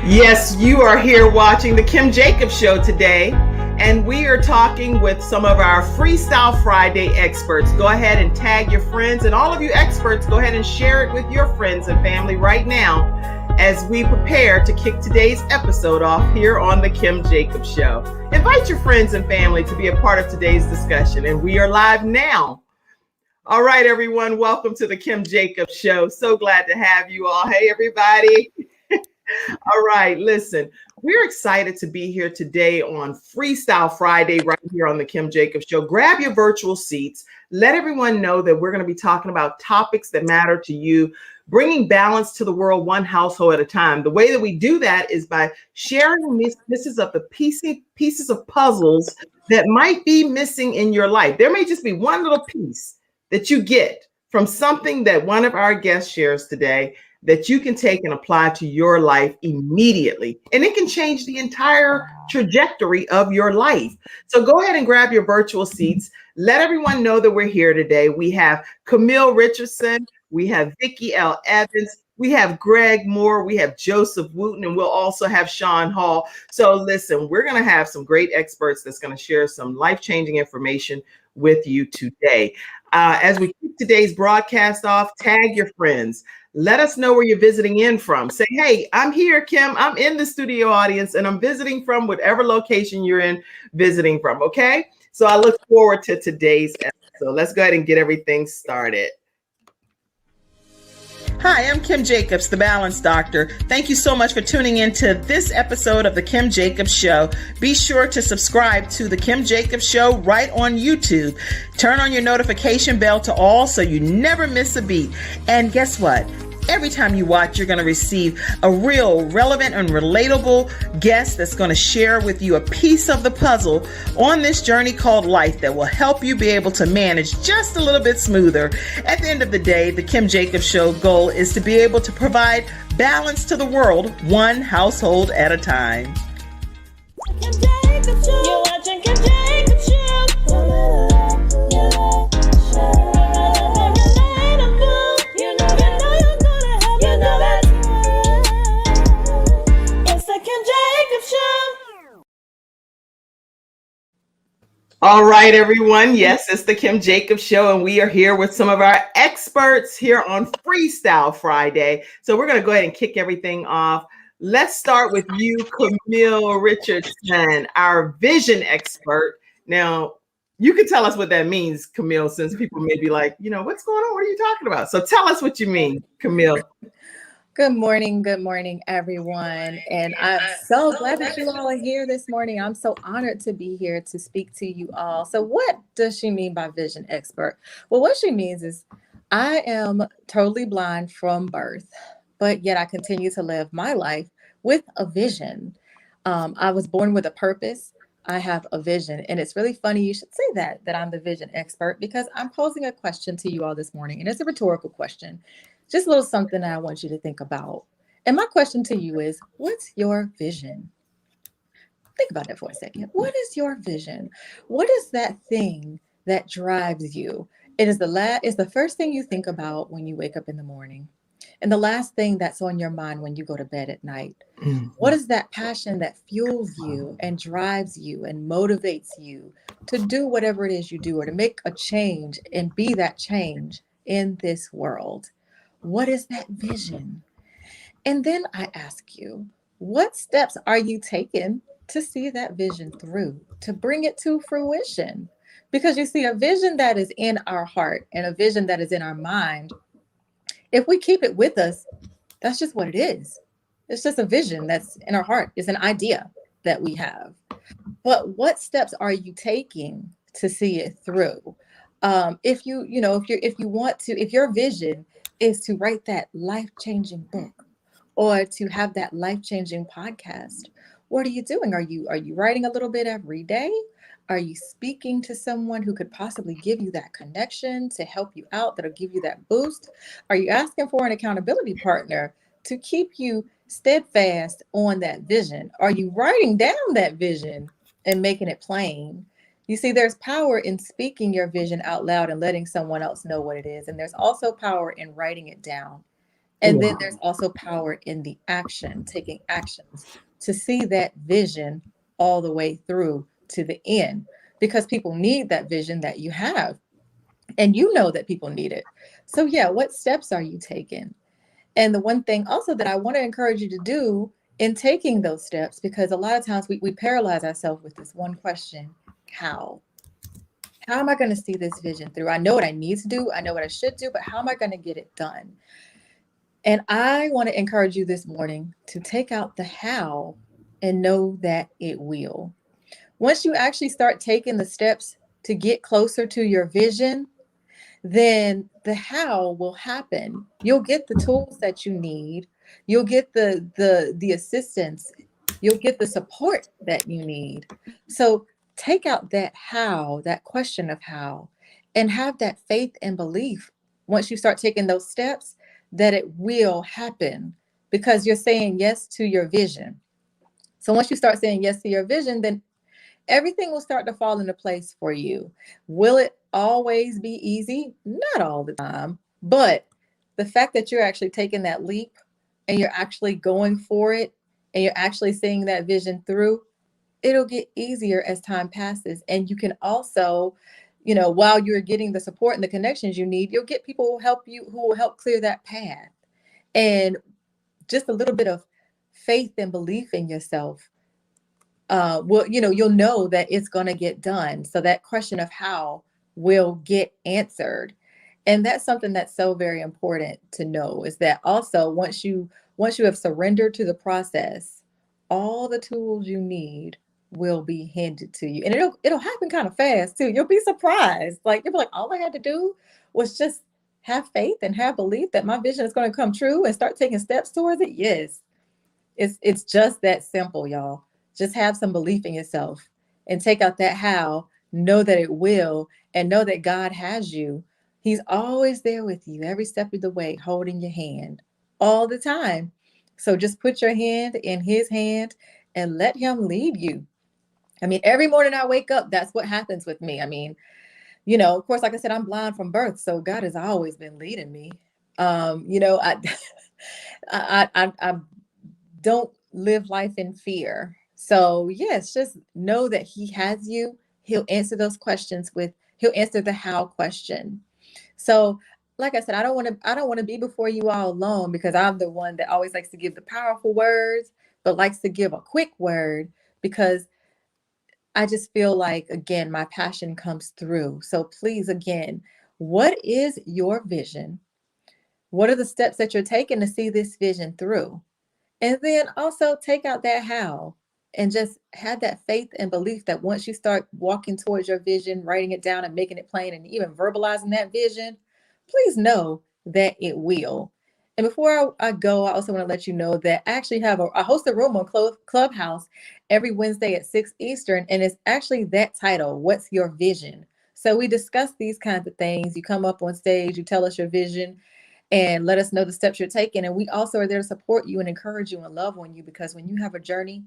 Yes, you are here watching the Kim Jacobs Show today, and we are talking with some of our Freestyle Friday experts. Go ahead and tag your friends, and all of you experts, go ahead and share it with your friends and family right now as we prepare to kick today's episode off here on the Kim Jacobs Show. Invite your friends and family to be a part of today's discussion, and we are live now. All right, everyone, welcome to the Kim Jacobs Show. So glad to have you all. Hey, everybody. All right, listen, we're excited to be here today on Freestyle Friday right here on the Kim Jacobs Show. Grab your virtual seats. Let everyone know that we're going to be talking about topics that matter to you, bringing balance to the world one household at a time. The way that we do that is by sharing pieces of the pieces of puzzles that might be missing in your life. There may just be one little piece that you get from something that one of our guests shares today that you can take and apply to your life immediately. And it can change the entire trajectory of your life. So go ahead and grab your virtual seats. Let everyone know that we're here today. We have Camille Richardson. We have Vicki L. Evans. We have Greg Moore. We have Joseph Wooten, and we'll also have Sean Hall. So listen, we're going to have some great experts that's going to share some life-changing information with you today. As we keep today's broadcast off, tag your friends. Let us know where you're visiting in from. Say, hey, I'm here, Kim. I'm in the studio audience, and I'm visiting from whatever location you're in visiting from, okay? So I look forward to today's episode. Let's go ahead and get everything started. Hi, I'm Kim Jacobs, the Balanced Doctor. Thank you so much for tuning in to this episode of the Kim Jacobs Show. Be sure to subscribe to the Kim Jacobs Show right on YouTube. Turn on your notification bell to all so you never miss a beat. And guess what? Every time you watch, you're going to receive a real relevant and relatable guest that's going to share with you a piece of the puzzle on this journey called life that will help you be able to manage just a little bit smoother. At the end of the day, the Kim Jacobs Show goal is to be able to provide balance to the world, one household at a time. Kim Jacobs Show. You're watching Kim Jacobs Show. All right, everyone. Yes, it's the Kim Jacobs Show, and we are here with some of our experts here on Freestyle Friday. So we're going to go ahead and kick everything off. Let's start with you, Camille Richardson, our vision expert. Now, you can tell us what that means, Camille, since people may be like, what's going on? What are you talking about? So tell us what you mean, Camille. Good morning, everyone. And I'm so glad that you all are here this morning. I'm so honored to be here to speak to you all. So what does she mean by vision expert? Well, what she means is I am totally blind from birth, but yet I continue to live my life with a vision. I was born with a purpose. I have a vision. And it's really funny you should say that I'm the vision expert, because I'm posing a question to you all this morning. And it's a rhetorical question. Just a little something that I want you to think about. And my question to you is, what's your vision? Think about that for a second. What is your vision? What is that thing that drives you? It's the first thing you think about when you wake up in the morning, and the last thing that's on your mind when you go to bed at night. Mm-hmm. What is that passion that fuels you and drives you and motivates you to do whatever it is you do, or to make a change and be that change in this world? What is that vision? And then I ask you, what steps are you taking to see that vision through, to bring it to fruition? Because you see, a vision that is in our heart and a vision that is in our mind, if we keep it with us, that's just what it is. It's just a vision that's in our heart. It's an idea that we have. But what steps are you taking to see it through? If your vision is to write that life-changing book, or to have that life-changing podcast, what are you doing? Are you writing a little bit every day? Are you speaking to someone who could possibly give you that connection to help you out, that'll give you that boost? Are you asking for an accountability partner to keep you steadfast on that vision? Are you writing down that vision and making it plain? You see, there's power in speaking your vision out loud and letting someone else know what it is. And there's also power in writing it down And then there's also power in the action, taking actions to see that vision all the way through to the end, because people need that vision that you have. And you know that people need it. So, yeah, what steps are you taking? And the one thing also that I want to encourage you to do in taking those steps, because a lot of times we paralyze ourselves with this one question: how? How am I going to see this vision through? I know what I need to do, I know what I should do, but how am I going to get it done? And I want to encourage you this morning to take out the how and know that it will. Once you actually start taking the steps to get closer to your vision, then the how will happen. You'll get the tools that you need. You'll get the assistance. You'll get the support that you need. So take out that how, that question of how, and have that faith and belief once you start taking those steps that it will happen, because you're saying yes to your vision. So once you start saying yes to your vision, then everything will start to fall into place for you. Will it always be easy? Not all the time, but the fact that you're actually taking that leap and you're actually going for it and you're actually seeing that vision through, it'll get easier as time passes. And you can also, while you're getting the support and the connections you need, you'll get people who will help you, who will help clear that path. And just a little bit of faith and belief in yourself, you'll know that it's going to get done. So that question of how will get answered. And that's something that's so very important to know, is that also once you have surrendered to the process, all the tools you need will be handed to you. And it'll happen kind of fast too. You'll be surprised. Like, you'll be like, all I had to do was just have faith and have belief that my vision is going to come true and start taking steps towards it. Yes. It's just that simple, y'all. Just have some belief in yourself and take out that how, know that it will, and know that God has you. He's always there with you every step of the way, holding your hand all the time. So just put your hand in his hand and let him lead you. I mean, every morning I wake up, that's what happens with me. I mean, of course, like I said, I'm blind from birth, so God has always been leading me. I I don't live life in fear. So yes, just know that he has you. He'll answer those questions he'll answer the how question. So like I said, I don't want to be before you all alone, because I'm the one that always likes to give the powerful words, but likes to give a quick word, because I just feel like, again, my passion comes through. So please, again, what is your vision? What are the steps that you're taking to see this vision through? And then also take out that how, and just have that faith and belief that once you start walking towards your vision, writing it down and making it plain and even verbalizing that vision, please know that it will. And before I go, I also want to let you know that I actually I host a room on Clubhouse every Wednesday at 6 Eastern. And it's actually that title, What's Your Vision? So we discuss these kinds of things. You come up on stage, you tell us your vision, and let us know the steps you're taking. And we also are there to support you and encourage you and love on you, because when you have a journey,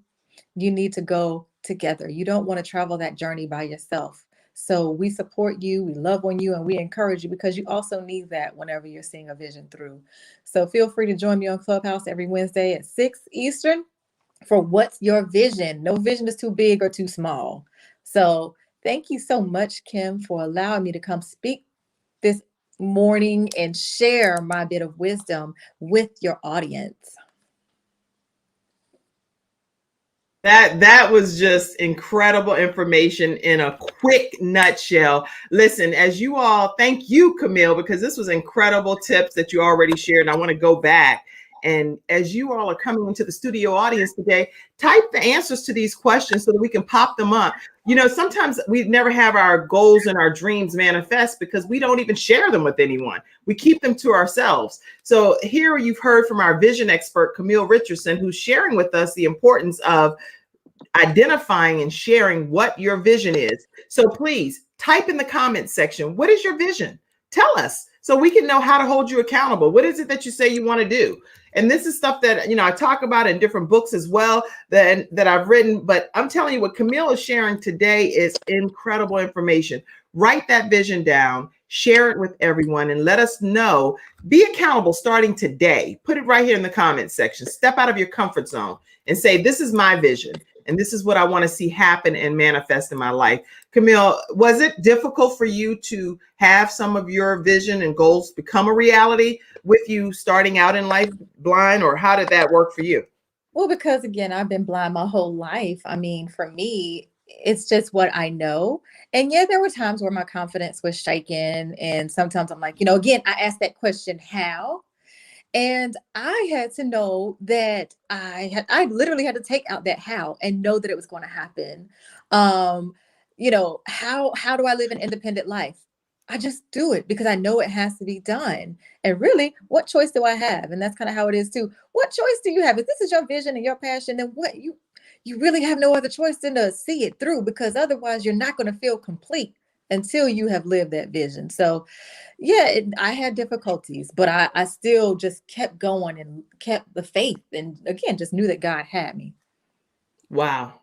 you need to go together. You don't want to travel that journey by yourself. So we support you, we love on you, and we encourage you, because you also need that whenever you're seeing a vision through. So feel free to join me on Clubhouse every Wednesday at 6 Eastern for What's Your Vision? No vision is too big or too small. So thank you so much, Kim, for allowing me to come speak this morning and share my bit of wisdom with your audience. That was just incredible information in a quick nutshell. Listen, thank you, Camille, because this was incredible tips that you already shared. And I want to go back. And as you all are coming into the studio audience today, type the answers to these questions so that we can pop them up. Sometimes we never have our goals and our dreams manifest because we don't even share them with anyone. We keep them to ourselves. So here you've heard from our vision expert, Camille Richardson, who's sharing with us the importance of identifying and sharing what your vision is. So please type in the comments section, what is your vision? Tell us so we can know how to hold you accountable. What is it that you say you want to do? And this is stuff that, I talk about in different books as well that I've written. But I'm telling you, what Camille is sharing today is incredible information. Write that vision down, share it with everyone, and let us know. Be accountable starting today. Put it right here in the comments section. Step out of your comfort zone and say, this is my vision, and this is what I want to see happen and manifest in my life. Camille, was it difficult for you to have some of your vision and goals become a reality with you starting out in life blind, or how did that work for you? Well, because again, I've been blind my whole life. I mean, for me, it's just what I know. And yeah, there were times where my confidence was shaken. And sometimes I'm like, again, I asked that question, how? And I had to know that I literally had to take out that how and know that it was going to happen. Um, how do I live an independent life? I just do it because I know it has to be done. And really, what choice do I have? And that's kind of how it is too. What choice do you have? If this is your vision and your passion, then you really have no other choice than to see it through, because otherwise you're not going to feel complete until you have lived that vision. So yeah, I had difficulties, but I still just kept going and kept the faith, and again, just knew that God had me. Wow.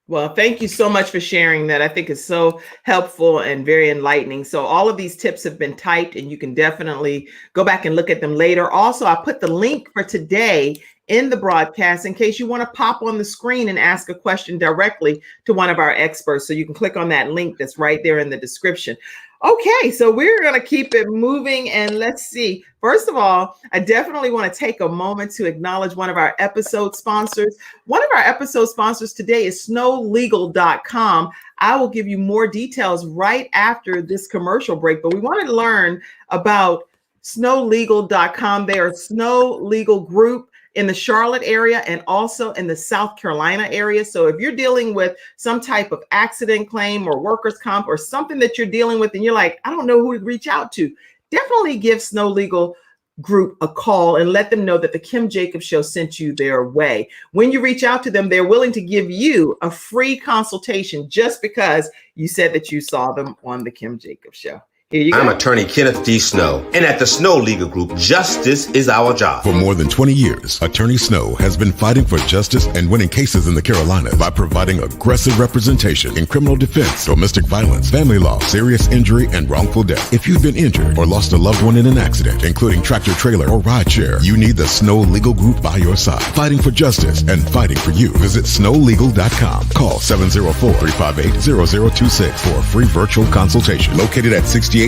Well, thank you so much for sharing that. I think it's so helpful and very enlightening. So all of these tips have been typed, and you can definitely go back and look at them later. Also, I put the link for today in the broadcast in case you want to pop on the screen and ask a question directly to one of our experts. So you can click on that link that's right there in the description. Okay, so we're going to keep it moving, and let's see. First of all, I definitely want to take a moment to acknowledge one of our episode sponsors. One of our episode sponsors today is snowlegal.com. I will give you more details right after this commercial break, but we want to learn about snowlegal.com. They are a Snow Legal Group in the Charlotte area and also in the South Carolina area. So if you're dealing with some type of accident claim or workers' comp or something that you're dealing with and you're like, I don't know who to reach out to, definitely give Snow Legal Group a call and let them know that the Kim Jacobs Show sent you their way. When you reach out to them, they're willing to give you a free consultation just because you said that you saw them on the Kim Jacobs Show. Here you go. I'm attorney Kenneth D. Snow, and at the Snow Legal Group, justice is our job. For more than 20 years, Attorney Snow has been fighting for justice and winning cases in the Carolinas by providing aggressive representation in criminal defense, domestic violence, family law, serious injury, and wrongful death. If you've been injured or lost a loved one in an accident, including tractor trailer or rideshare, you need the Snow Legal Group by your side, fighting for justice and fighting for you. Visit snowlegal.com. Call 704-358-0026 for a free virtual consultation. Located at 6827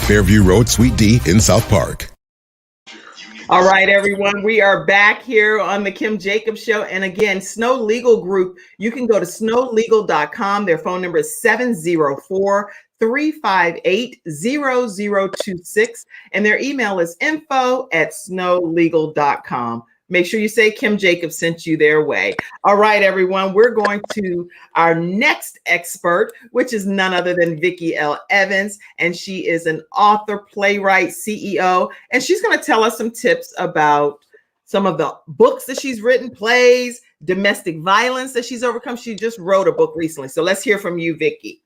Fairview Road, Suite D in South Park. All right, everyone, we are back here on the Kim Jacobs Show. And again, Snow Legal Group, you can go to snowlegal.com. Their phone number is 704-358-0026. And their email is info@snowlegal.com. Make sure you say Kim Jacobs sent you their way. All right, everyone, we're going to our next expert, which is none other than Vicki L. Evans. And she is an author, playwright, CEO. And she's going to tell us some tips about some of the books that she's written, plays, domestic violence that she's overcome. She just wrote a book recently. So let's hear from you, Vicki.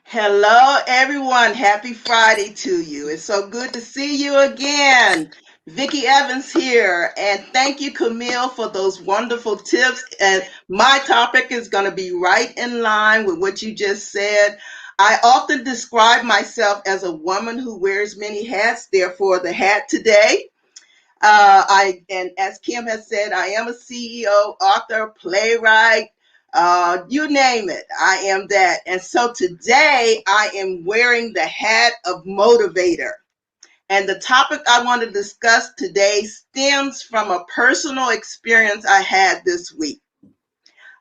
Hello, everyone. Happy Friday to you. It's so good to see you again. Vicki Evans here, and thank you, Camille, for those wonderful tips. And my topic is going to be right in line with what you just said. I often describe myself as a woman who wears many hats, therefore the hat today. And as Kim has said, I am a CEO, author, playwright, you name it. I am that. And so today I am wearing the hat of motivator. And the topic I want to discuss today stems from a personal experience I had this week.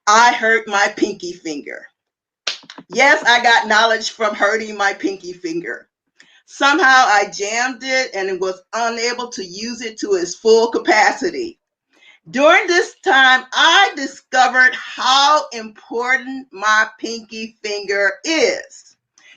I hurt my pinky finger. Yes, I got knowledge from hurting my pinky finger. Somehow I jammed it and was unable to use it to its full capacity. During this time, I discovered how important my pinky finger is.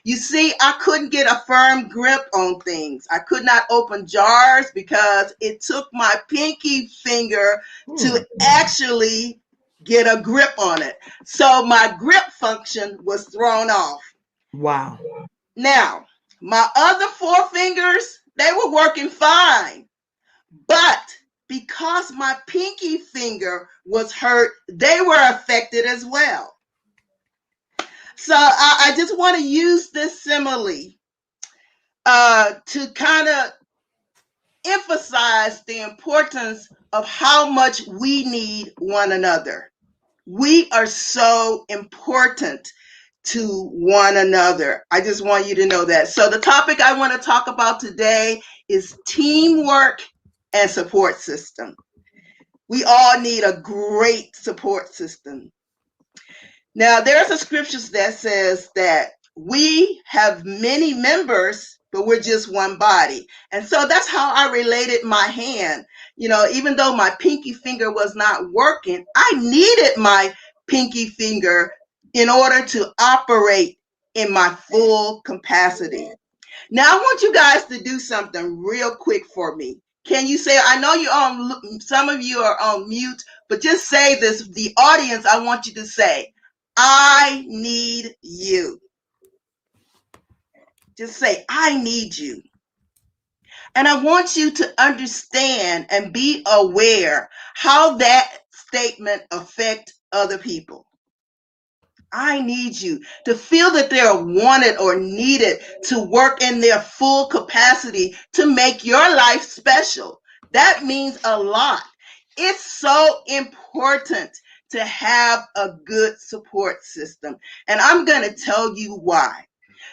You see, I couldn't get a firm grip on things. I could not open jars because it took my pinky finger to actually get a grip on it. So my grip function was thrown off. Wow. Now, my other four fingers, they were working fine. But because my pinky finger was hurt, they were affected as well. So I just want to use this simile. to kind of emphasize the importance of how much we need one another. We are so important to one another. I just want you to know that. So the topic I want to talk about today is teamwork and support system. We all need a great support system. Now, there's a scripture that says that we have many members, but we're just one body. And so that's how I related my hand. You know, even though my pinky finger was not working, I needed my pinky finger in order to operate in my full capacity. Now, I want you guys to do something real quick for me. Can you say, I know you're on, some of you are on mute, but just say this, the audience, I want you to say, I need you. Just say, I need you. And I want you to understand and be aware how that statement affects other people. I need you to feel that they're wanted or needed to work in their full capacity to make your life special. That means a lot. It's so important to have a good support system. And I'm going to tell you why.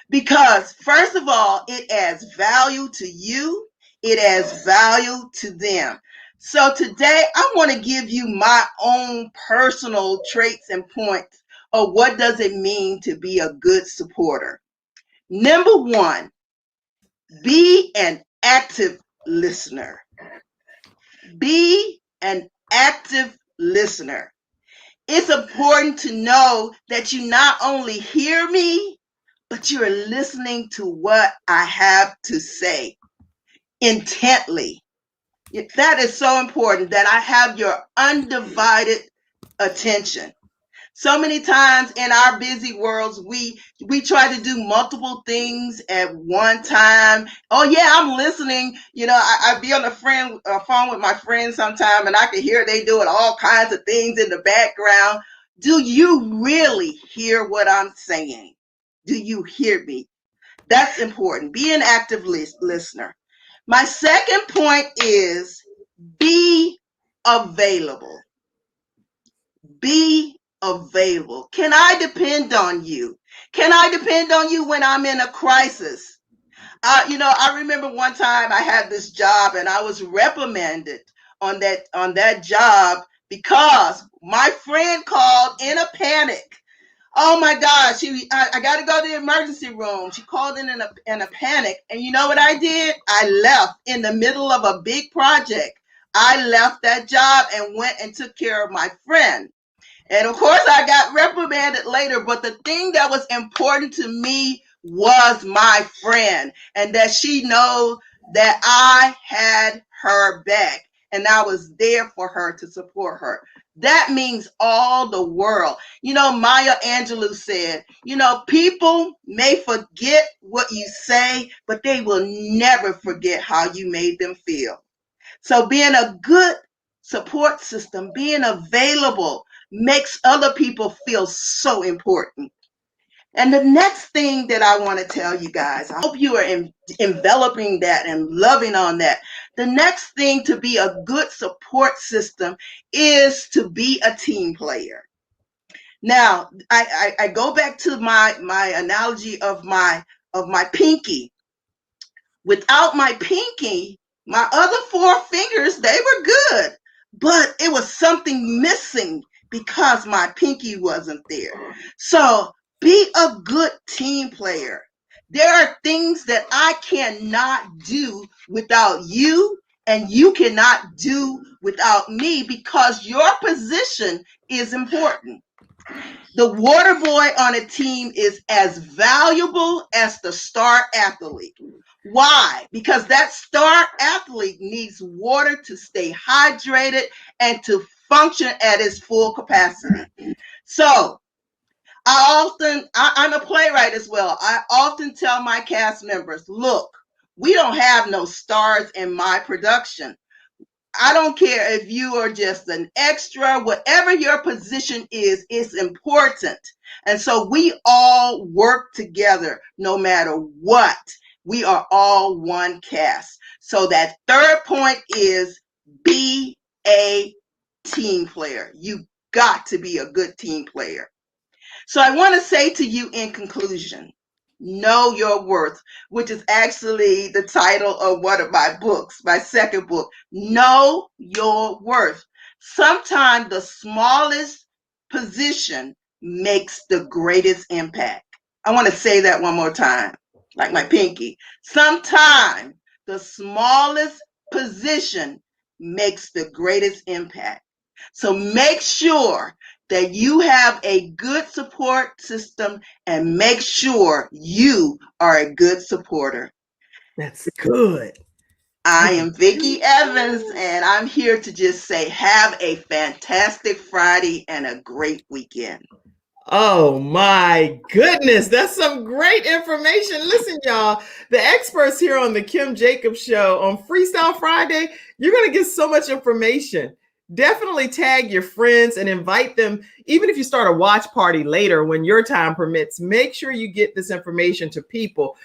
Because first of all, it adds value to you. It adds value to them. So today I want to give you my own personal traits and points of what does it mean to be a good supporter. Number one, be an active listener. Be an active listener. It's important to know that you not only hear me, but you're listening to what I have to say intently. That is so important, that I have your undivided attention. So many times in our busy worlds, we try to do multiple things at one time. Oh yeah, I'm listening. You know, I be on the phone with my friends sometime, and I can hear they doing all kinds of things in the background. Do you really hear what I'm saying? Do you hear me? That's important. Be an active listener. My second point is be available. Be available. Can I depend on you? Can I depend on you when I'm in a crisis? I remember one time I had this job and I was reprimanded on that job because my friend called in a panic. Oh my gosh, I got to go to the emergency room. She called in a panic. And you know what I did? I left in the middle of a big project. I left that job and went and took care of my friend. And of course, I got reprimanded later. But the thing that was important to me was my friend, and that she knows that I had her back and I was there for her to support her. That means all the world. You know, Maya Angelou said, people may forget what you say, but they will never forget how you made them feel. So being a good support system, being available, makes other people feel so important. And the next thing that I want to tell you guys, I hope you are enveloping that and loving on that. The next thing to be a good support system is to be a team player. Now, I go back to my analogy of my pinky. Without my pinky, my other four fingers, they were good, but it was something missing because my pinky wasn't there. So be a good team player. There are things that I cannot do without you, and you cannot do without me, because your position is important. The water boy on a team is as valuable as the star athlete. Why? Because that star athlete needs water to stay hydrated and to function at its full capacity. So I'm a playwright as well. I often tell my cast members, look, we don't have no stars in my production. I don't care if you are just an extra, whatever your position is, it's important. And so we all work together no matter what. We are all one cast. So that third point is be a team player. You got to be a good team player. So I want to say to you in conclusion, know your worth, which is actually the title of one of my books, my second book. Know your worth. Sometimes the smallest position makes the greatest impact. I want to say that one more time, like my pinky. Sometimes the smallest position makes the greatest impact. So make sure that you have a good support system and make sure you are a good supporter. That's good. I am Vicki Evans, and I'm here to just say have a fantastic Friday and a great weekend. Oh my goodness, that's some great information. Listen, y'all, the experts here on the Kim Jacobs Show on Freestyle Friday, you're going to get so much information. Definitely tag your friends and invite them. Even if you start a watch party later when your time permits, make sure you get this information to people.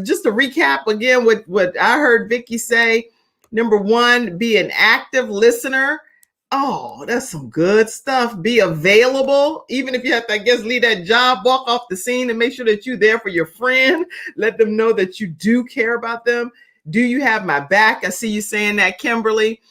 Just to recap again what I heard Vicki say, number one, be an active listener. Oh, that's some good stuff. Be available, even if you have to, I guess, leave that job, walk off the scene, and make sure that you're there for your friend. Let them know that you do care about them. Do you have my back? I see you saying that, Kimberly.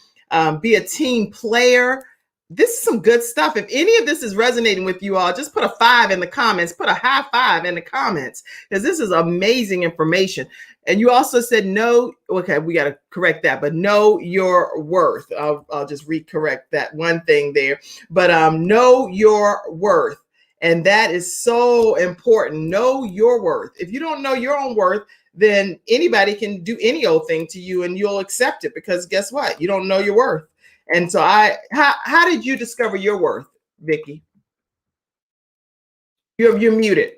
Be a team player. This is some good stuff. If any of this is resonating with you all, just put a 5 in the comments. Put a high 5 in the comments, because this is amazing information. And you also said no. Okay, we got to correct that, but know your worth. I'll just recorrect that one thing there. But know your worth. And that is so important. Know your worth. If you don't know your own worth, then anybody can do any old thing to you and you'll accept it, because guess what? You don't know your worth. And so how did you discover your worth, Vicki? You're muted.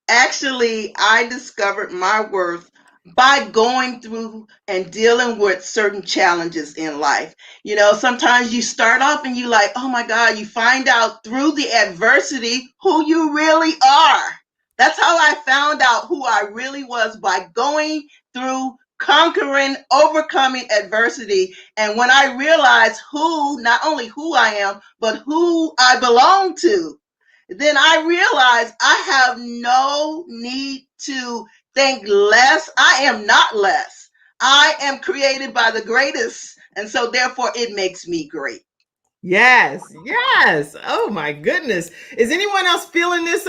Actually, I discovered my worth by going through and dealing with certain challenges in life. You know, sometimes you start off and you like, oh my God, you find out through the adversity who you really are. That's how I found out who I really was, by going through, conquering, overcoming adversity. And when I realized not only who I am, but who I belong to, then I realized I have no need to think less. I am not less. I am created by the greatest. And so therefore it makes me great. Yes, yes. Oh my goodness. Is anyone else feeling this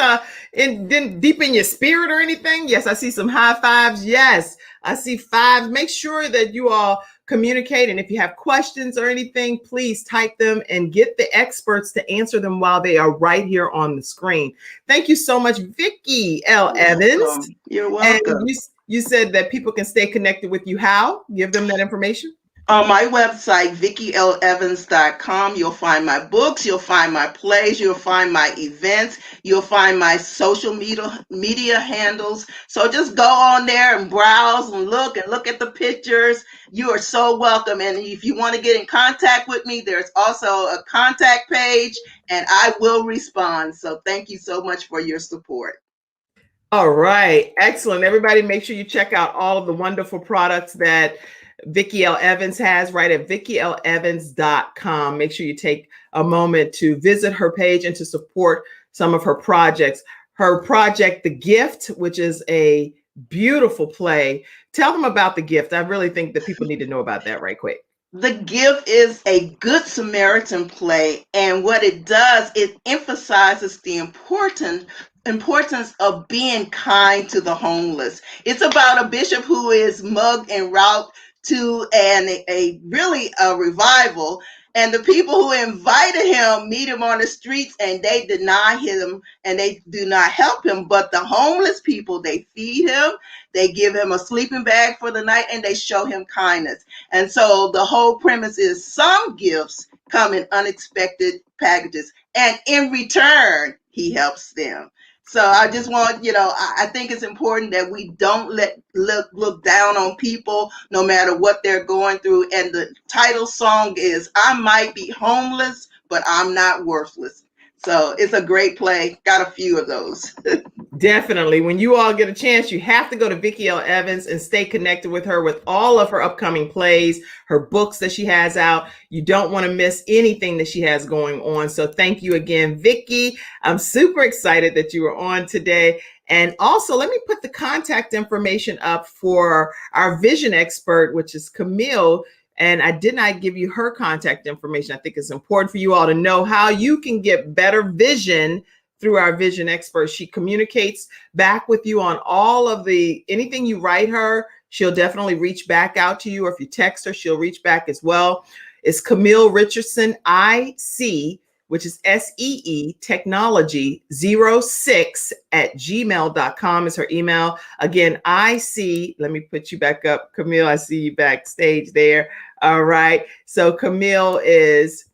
deep in your spirit or anything? Yes, I see some high fives. Yes, I see 5. Make sure that you all communicate. And if you have questions or anything, please type them and get the experts to answer them while they are right here on the screen. Thank you so much, Vicki L. Evans. You're welcome. And you said that people can stay connected with you. How? Give them that information. On my website, VickiLEvans.com, you'll find my books, you'll find my plays, you'll find my events, you'll find my social media handles. So just go on there and browse and look at the pictures. You are so welcome. And if you want to get in contact with me, there's also a contact page and I will respond. So thank you so much for your support. All right. Excellent. Everybody, make sure you check out all of the wonderful products that Vicki L. Evans has right at VickiLEvans.com. Make sure you take a moment to visit her page and to support some of her projects. Her project, The Gift, which is a beautiful play. Tell them about The Gift. I really think that people need to know about that right quick. The Gift is a Good Samaritan play, and what it does, it emphasizes the importance of being kind to the homeless. It's about a bishop who is mugged en route to a revival, and the people who invited him meet him on the streets and they deny him and they do not help him. But the homeless people, they feed him, they give him a sleeping bag for the night, and they show him kindness. And so the whole premise is some gifts come in unexpected packages, and in return, he helps them. So I just want, I think it's important that we don't look down on people no matter what they're going through. And the title song is I Might Be Homeless, but I'm Not Worthless. So it's a great play. Got a few of those. Definitely. When you all get a chance, you have to go to Vicki L. Evans and stay connected with her with all of her upcoming plays, her books that she has out. You don't want to miss anything that she has going on. So thank you again, Vicki. I'm super excited that you were on today. And also, let me put the contact information up for our vision expert, which is Camille. And I did not give you her contact information. I think it's important for you all to know how you can get better vision through our vision expert. She communicates back with you on all of anything you write her. She'll definitely reach back out to you, or if you text her, she'll reach back as well. It's Camille Richardson, IC, which is SEE technology 06@gmail.com is her email. Again, IC, let me put you back up. Camille, I see you backstage there. All right. So Camille is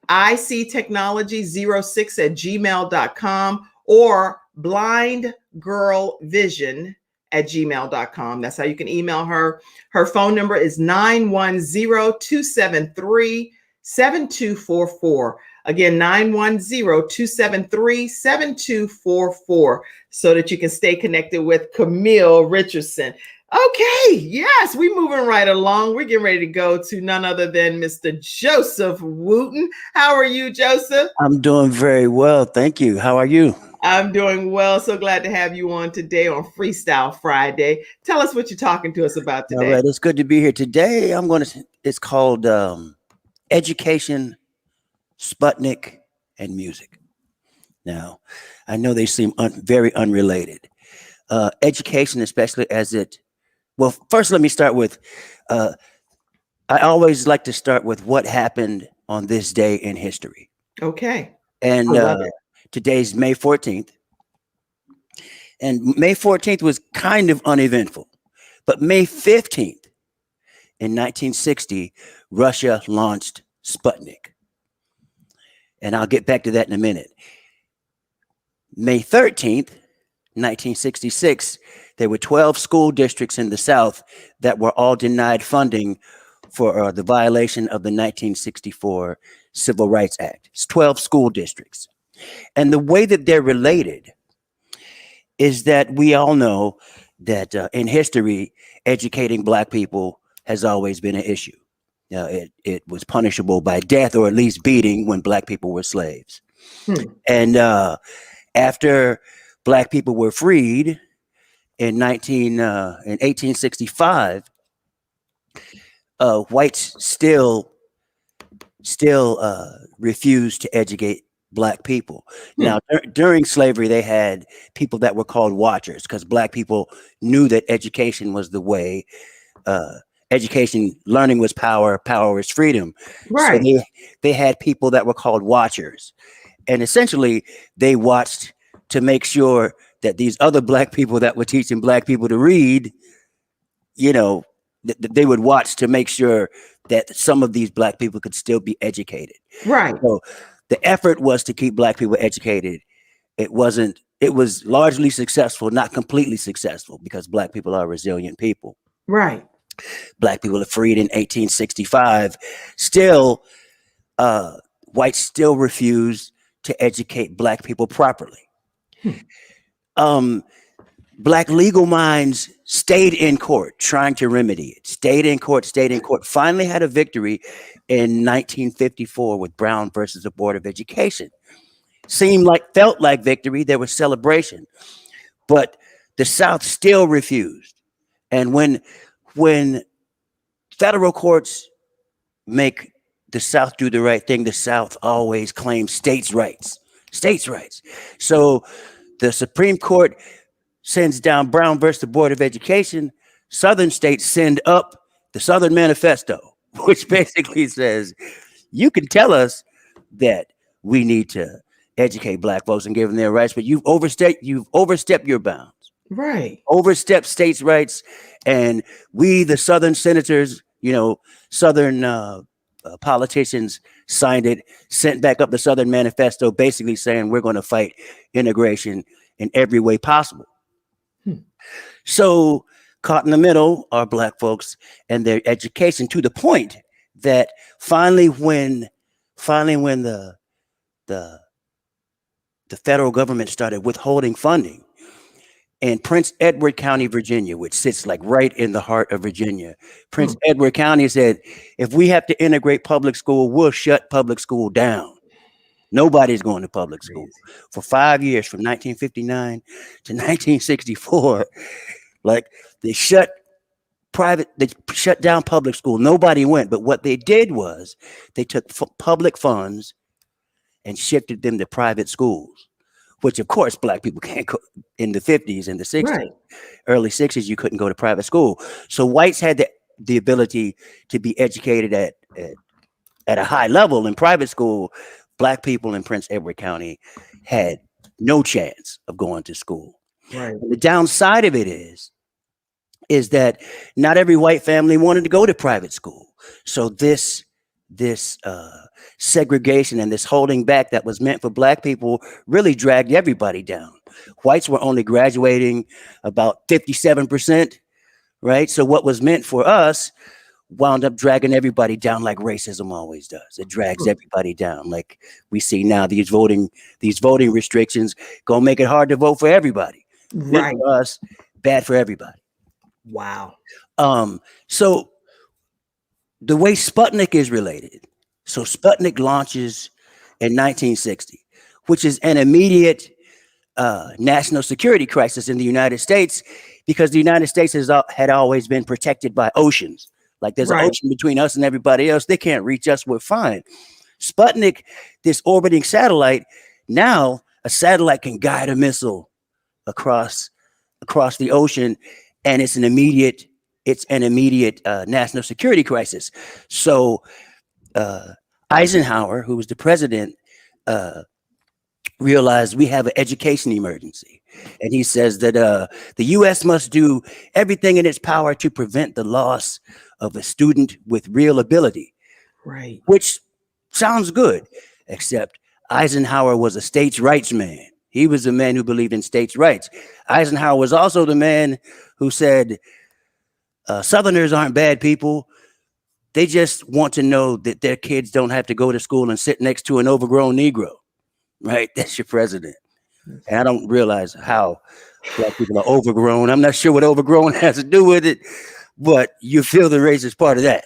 ictechnology06@gmail.com or blindgirlvision@gmail.com. That's how you can email her. Her phone number is 910-273-7244. Again, 910-273-7244, so that you can stay connected with Camille Richardson. Okay, yes, we're moving right along. We're getting ready to go to none other than Mr. Joseph Wooten. How are you, Joseph? I'm doing very well. Thank you. How are you? I'm doing well. So glad to have you on today on Freestyle Friday. Tell us what you're talking to us about today. All right. It's good to be here today. It's called Education, Sputnik, and Music. Now, I know they seem very unrelated. Education, especially well, first let me start with, I always like to start with what happened on this day in history. Okay. And today's May 14th. And May 14th was kind of uneventful. But May 15th in 1960, Russia launched Sputnik. And I'll get back to that in a minute. May 13th, 1966, there were 12 school districts in the South that were all denied funding for the violation of the 1964 Civil Rights Act. It's 12 school districts. And the way that they're related is that we all know that in history, educating Black people has always been an issue. It was punishable by death or at least beating when Black people were slaves. And after Black people were freed in 1865, whites still refused to educate Black people. Now, during slavery, they had people that were called watchers because Black people knew that education was the way. Learning was power, power was freedom. Right. So they had people that were called watchers. And essentially, they watched to make sure that these other Black people that were teaching Black people to read, they would watch to make sure that some of these Black people could still be educated. Right. So the effort was to keep Black people educated. It was largely successful, not completely successful, because Black people are resilient people. Right. Black people are freed in 1865. Still, whites still refuse to educate Black people properly. Black legal minds stayed in court trying to remedy it. Stayed in court. Finally had a victory in 1954 with Brown versus the Board of Education. Felt like victory. There was celebration, but the South still refused. And when federal courts make the South do the right thing, the South always claims states' rights. So the Supreme Court sends down Brown versus the Board of Education. Southern states send up the Southern Manifesto, which basically says, you can tell us that we need to educate Black folks and give them their rights, but you've overstepped your bounds. Right. Overstepped states' rights. And we, the Southern senators, Southern politicians signed it, sent back up the Southern Manifesto, basically saying we're going to fight integration in every way possible. So caught in the middle are Black folks and their education, to the point that finally when the federal government started withholding funding, in Prince Edward County, Virginia, which sits like right in the heart of Virginia. Prince Edward County said, if we have to integrate public school, we'll shut public school down. Nobody's going to public school. For 5 years, from 1959 to 1964, like they shut down public school. Nobody went. But what they did was they took public funds and shifted them to private schools, which of course black people can't go in the 50s and the 60s. Right. Early 60s, you couldn't go to private school. So whites had the ability to be educated at a high level in private school. Black people in Prince Edward County had no chance of going to school. Right. The downside of it is that not every white family wanted to go to private school. So this segregation and this holding back that was meant for black people really dragged everybody down. Whites were only graduating about 57%, right? So what was meant for us wound up dragging everybody down, like racism always does. It drags everybody down. Like we see now, these voting restrictions gonna make it hard to vote for everybody. Right. Good for us, bad for everybody. Wow. So the way Sputnik is related. So Sputnik launches in 1960, which is an immediate national security crisis in the United States, because the United States had always been protected by oceans. Like there's an ocean between us and everybody else. They can't reach us. We're fine. Sputnik, this orbiting satellite, now a satellite can guide a missile across the ocean, and it's an immediate national security crisis. So Eisenhower, who was the president, realized we have an education emergency. And he says that the U.S. must do everything in its power to prevent the loss of a student with real ability. Right. Which sounds good, except Eisenhower was a states' rights man. He was the man who believed in states' rights. Eisenhower was also the man who said, Southerners aren't bad people. They just want to know that their kids don't have to go to school and sit next to an overgrown Negro. Right? That's your president. And I don't realize how black people are overgrown. I'm not sure what overgrown has to do with it, but you feel the racist part of that.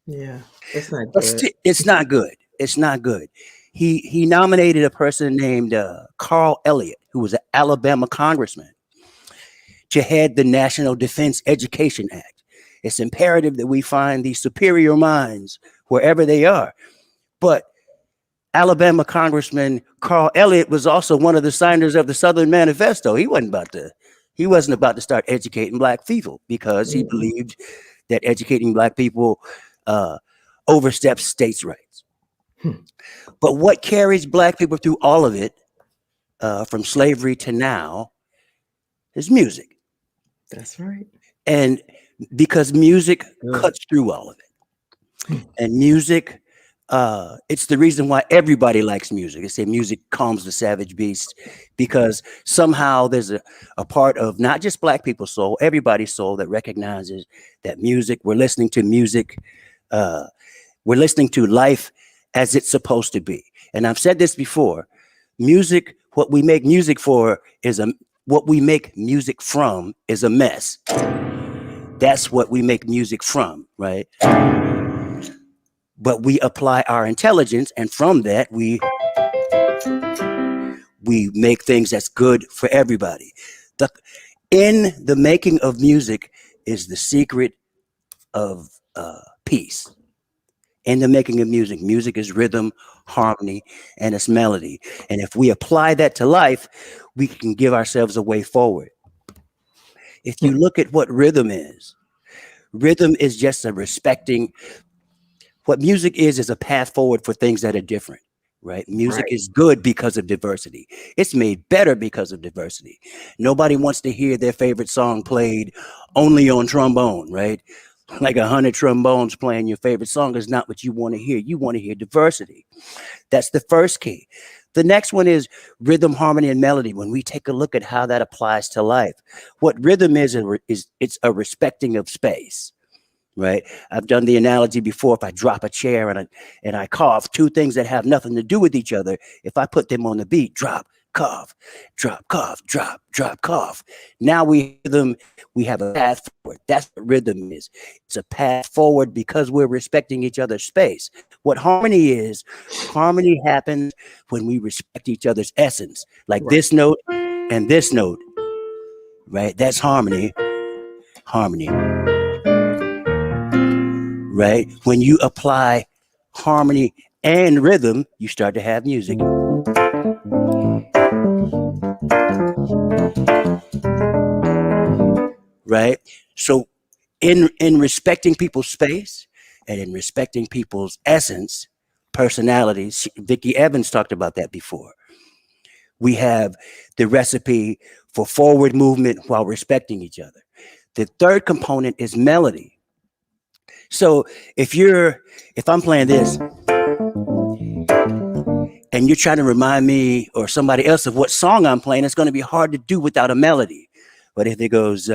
Yeah, it's not But good. it's not good. It's not good. He nominated a person named Carl Elliott, who was an Alabama congressman, to head the National Defense Education Act. It's imperative that we find these superior minds wherever they are. But Alabama Congressman Carl Elliott was also one of the signers of the Southern Manifesto. He wasn't about to start educating black people, because he believed that educating black people oversteps states' rights. But what carries black people through all of it, from slavery to now, is music. That's right. And because music cuts through all of it. And music, it's the reason why everybody likes music. They say music calms the savage beast, because somehow there's a part of not just black people's soul, everybody's soul, that recognizes that music, we're listening to music, we're listening to life as it's supposed to be. And I've said this before, music, what we make music for what we make music from is a mess. That's what we make music from, right? But we apply our intelligence, and from that we make things that's good for everybody. In the making of music is the secret of peace. In the making of music, music is rhythm, harmony, and it's melody. And if we apply that to life, we can give ourselves a way forward. If you look at what rhythm is just a respecting. What music is a path forward for things that are different, right? Music is good because of diversity. It's made better because of diversity. Nobody wants to hear their favorite song played only on trombone, right? Like 100 trombones playing your favorite song is not what you want to hear. You want to hear diversity. That's the first key. The next one is rhythm, harmony, and melody. When we take a look at how that applies to life, what rhythm is it's a respecting of space. Right. I've done the analogy before. If I drop a chair and I cough, two things that have nothing to do with each other, if I put them on the beat, drop, cough, drop, cough, drop, drop, cough. Now we have a path forward. That's what rhythm is. It's a path forward because we're respecting each other's space. What harmony happens when we respect each other's essence, like this note and this note, right? That's harmony. Harmony, right? When you apply harmony and rhythm, you start to have music. Right? So in respecting people's space and in respecting people's essence, personalities, Vicki Evans talked about that before. We have the recipe for forward movement while respecting each other. The third component is melody. So if I'm playing this and you're trying to remind me or somebody else of what song I'm playing, it's going to be hard to do without a melody. But if it goes,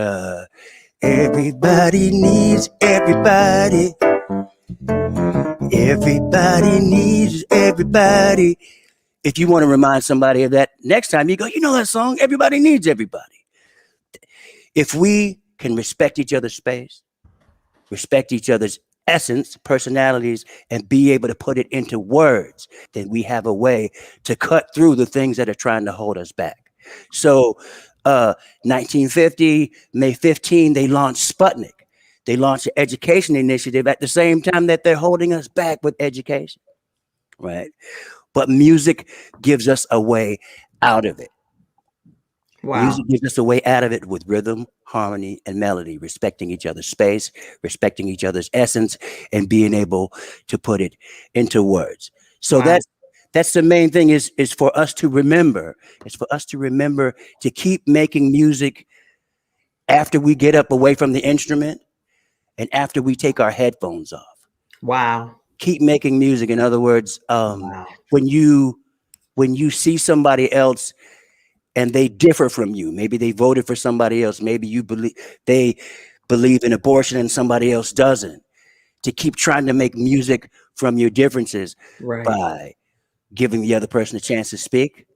everybody needs everybody. Everybody needs everybody. If you want to remind somebody of that next time, you go, you know that song, Everybody Needs Everybody. If we can respect each other's space, respect each other's essence, personalities, and be able to put it into words, then we have a way to cut through the things that are trying to hold us back. So 1950, May 15, they launched Sputnik. They launched an education initiative at the same time that they're holding us back with education, right? But music gives us a way out of it. Wow. Music gives us a way out of it with rhythm, harmony, and melody, respecting each other's space, respecting each other's essence, and being able to put it into words. So Wow. that's the main thing is for us to remember. It's for us to remember to keep making music after we get up away from the instrument and after we take our headphones off. Wow. Keep making music. In other words, Wow. when you see somebody else and they differ from you, maybe they voted for somebody else, maybe they believe in abortion and somebody else doesn't, to keep trying to make music from your differences by giving the other person a chance to speak,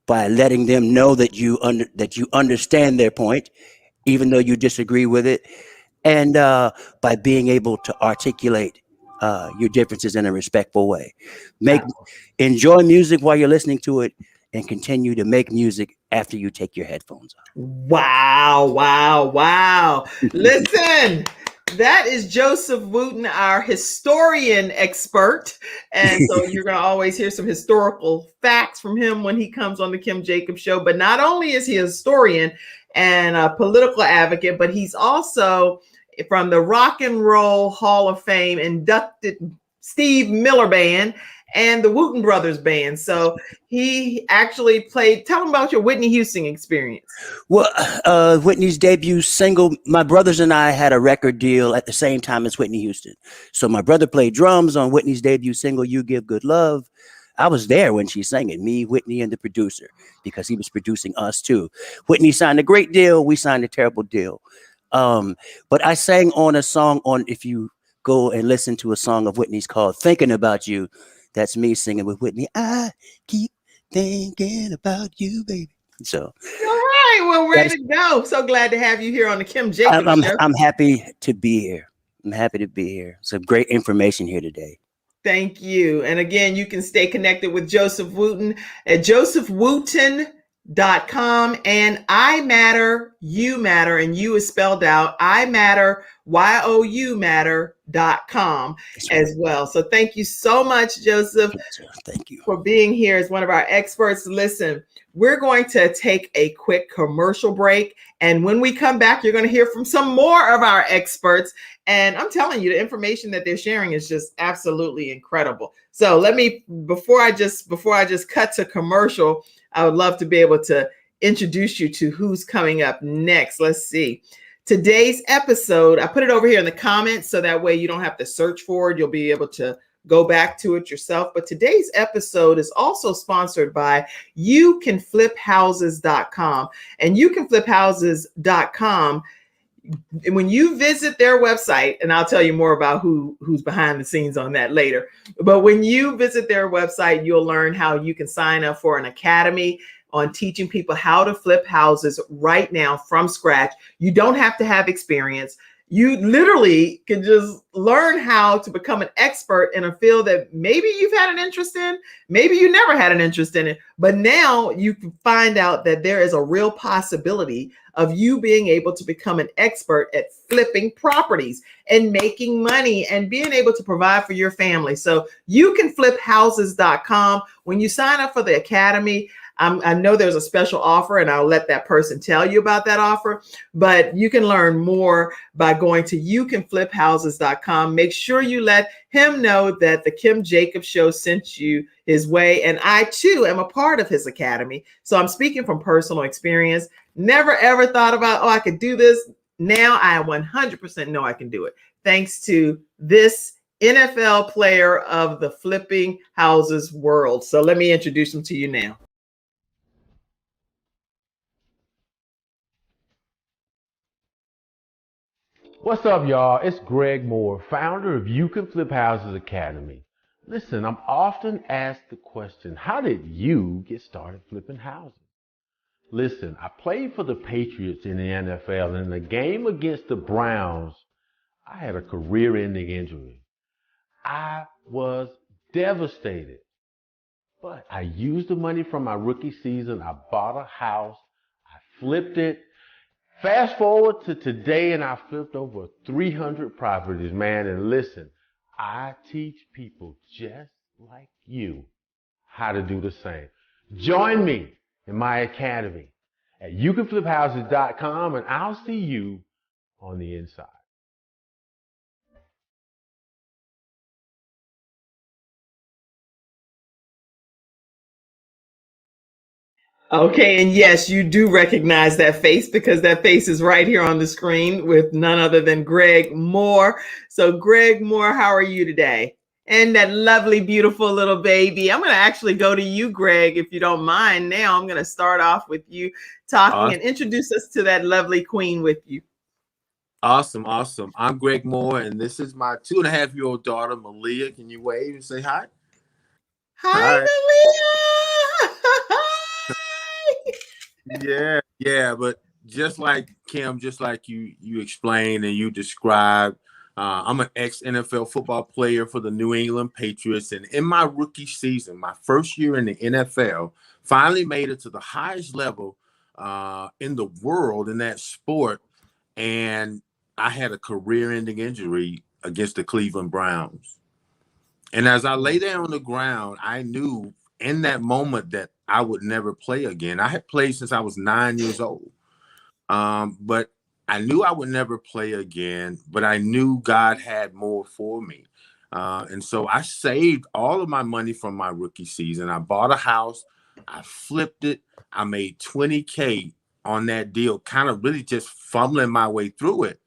by letting them know that you understand their point, even though you disagree with it, and by being able to articulate your differences in a respectful way. Enjoy music while you're listening to it, and continue to make music after you take your headphones off. Wow, wow, wow. Listen, that is Joseph Wooten, our historian expert. And so you're going to always hear some historical facts from him when he comes on the Kim Jacobs Show. But not only is he a historian and a political advocate, but he's also from the Rock and Roll Hall of Fame inducted Steve Miller Band and the Wooten Brothers Band. So he actually played. Tell him about your Whitney Houston experience. Well, Whitney's debut single, my brothers and I had a record deal at the same time as Whitney Houston. So my brother played drums on Whitney's debut single, You Give Good Love. I was there when she sang it, me, Whitney, and the producer, because he was producing us too. Whitney signed a great deal. We signed a terrible deal. But I sang on a song if you go and listen to a song of Whitney's called Thinking About You, that's me singing with Whitney. I keep thinking about you, baby. So, all right, well, ready to go. So glad to have you here on the Kim Jacobs Show. I'm happy to be here. I'm happy to be here. Some great information here today. Thank you. And again, you can stay connected with Joseph Wooten at josephwooten.com, and I Matter, You Matter, and you is spelled out I Matter, YOU Matter.com as well. So thank you so much, Joseph. Thank you for being here as one of our experts. Listen, we're going to take a quick commercial break. And when we come back, you're going to hear from some more of our experts. And I'm telling you, the information that they're sharing is just absolutely incredible. So before I just cut to commercial, I would love to be able to introduce you to who's coming up next. Let's see. Today's episode, I put it over here in the comments so that way you don't have to search for it. You'll be able to go back to it yourself. But today's episode is also sponsored by YouCanFlipHouses.com. And YouCanFlipHouses.com when you visit their website, and I'll tell you more about who's behind the scenes on that later, but when you visit their website, you'll learn how you can sign up for an academy on teaching people how to flip houses right now from scratch. You don't have to have experience. You literally can just learn how to become an expert in a field that maybe you've had an interest in, maybe you never had an interest in it, but now you can find out that there is a real possibility of you being able to become an expert at flipping properties and making money and being able to provide for your family. So you can fliphouses.com. When you sign up for the academy, I know there's a special offer, and I'll let that person tell you about that offer, but you can learn more by going to youcanfliphouses.com. Make sure you let him know that the Kim Jacobs Show sent you his way. And I too am a part of his academy. So I'm speaking from personal experience. Never ever thought about, oh, I could do this. Now I 100% know I can do it. Thanks to this NFL player of the flipping houses world. So let me introduce him to you now. What's up, y'all? It's Greg Moore, founder of You Can Flip Houses Academy. Listen, I'm often asked the question, how did you get started flipping houses? Listen, I played for the Patriots in the NFL, and in the game against the Browns, I had a career-ending injury. I was devastated, but I used the money from my rookie season. I bought a house, I flipped it. Fast forward to today, and I flipped over 300 properties, man. And listen, I teach people just like you how to do the same. Join me in my academy at youcanfliphouses.com, and I'll see you on the inside. Okay, and yes, you do recognize that face because that face is right here on the screen with none other than Greg Moore. So, Greg Moore, how are you today? And that lovely, beautiful little baby. I'm going to actually go to you, Greg, if you don't mind. Now, I'm going to start off with you talking and introduce us to that lovely queen with you. Awesome. I'm Greg Moore, and this is my 2.5-year-old daughter, Malia. Can you wave and say hi? Hi, Malia. Yeah. But just like Kim, just like you explained and you described, I'm an ex-NFL football player for the New England Patriots, and in my rookie season, my first year in the NFL, finally made it to the highest level in the world in that sport, and I had a career-ending injury against the Cleveland Browns. And as I lay there on the ground, I knew in that moment that I would never play again. I had played since I was 9 years old. But I knew I would never play again, but I knew God had more for me. And so I saved all of my money from my rookie season. I bought a house, I flipped it, I made $20K on that deal, kind of really just fumbling my way through it.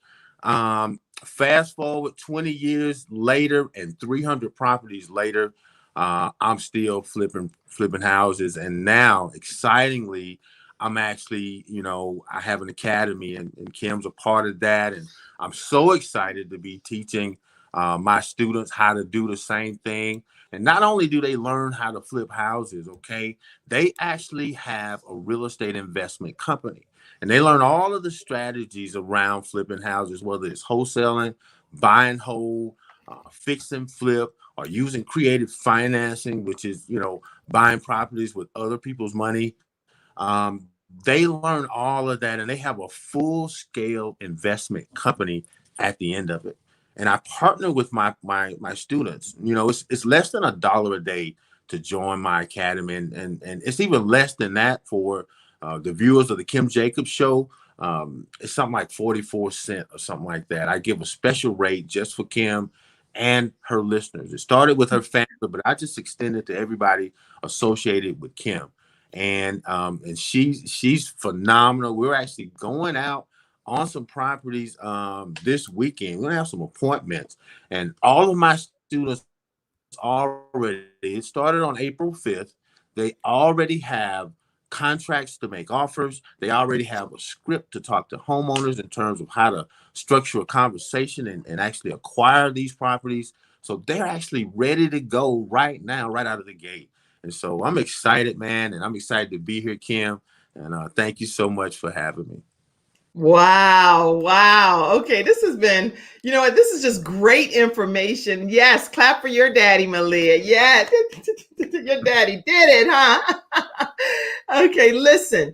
Fast forward 20 years later and 300 properties later, I'm still flipping houses. And now, excitingly, I'm actually, I have an academy, and Kim's a part of that. And I'm so excited to be teaching my students how to do the same thing. And not only do they learn how to flip houses, okay, they actually have a real estate investment company. And they learn all of the strategies around flipping houses, whether it's wholesaling, buy and hold, fix and flip, or using creative financing, which is, buying properties with other people's money. They learn all of that, and they have a full-scale investment company at the end of it. And I partner with my students. It's less than $1 a day to join my academy, and it's even less than that for the viewers of the Kim Jacobs Show. It's something like 44 cents or something like that. I give a special rate just for Kim and her listeners. It started with her family, but I just extended to everybody associated with Kim. And she's phenomenal. We're actually going out on some properties this weekend. We're gonna have some appointments, and all of my students already, it started on April 5th. They already have contracts to make offers. They already have a script to talk to homeowners in terms of how to structure a conversation and actually acquire these properties. So they're actually ready to go right now, right out of the gate. And so I'm excited, man, and I'm excited to be here, Kim. And thank you so much for having me. Wow. Wow. Okay. This has been, you know what? This is just great information. Yes. Clap for your daddy, Malia. Yeah. Your daddy did it, huh? Okay. Listen,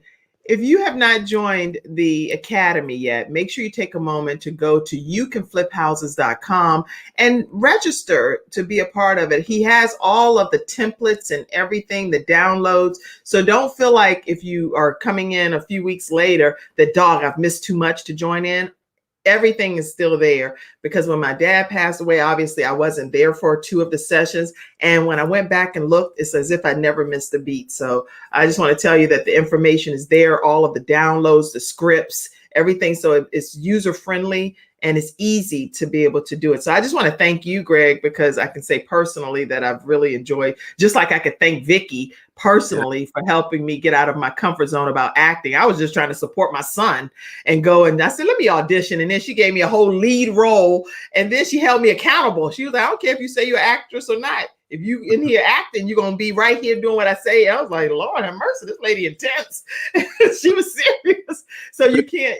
if you have not joined the academy yet, make sure you take a moment to go to youcanfliphouses.com and register to be a part of it. He has all of the templates and everything, the downloads. So don't feel like if you are coming in a few weeks later that, dog, I've missed too much to join in. Everything is still there, because when my dad passed away, obviously I wasn't there for 2 of the sessions. And when I went back and looked, it's as if I never missed a beat. So I just want to tell you that the information is there, all of the downloads, the scripts, everything. So it's user friendly and it's easy to be able to do it. So I just want to thank you, Greg, because I can say personally that I've really enjoyed, just like I could thank Vicky personally for helping me get out of my comfort zone about acting. I was just trying to support my son and go, and I said, let me audition. And then she gave me a whole lead role. And then she held me accountable. She was like, I don't care if you say you're an actress or not. If you in here acting, you're going to be right here doing what I say. I was like, Lord have mercy, this lady intense. She was serious. So you can't,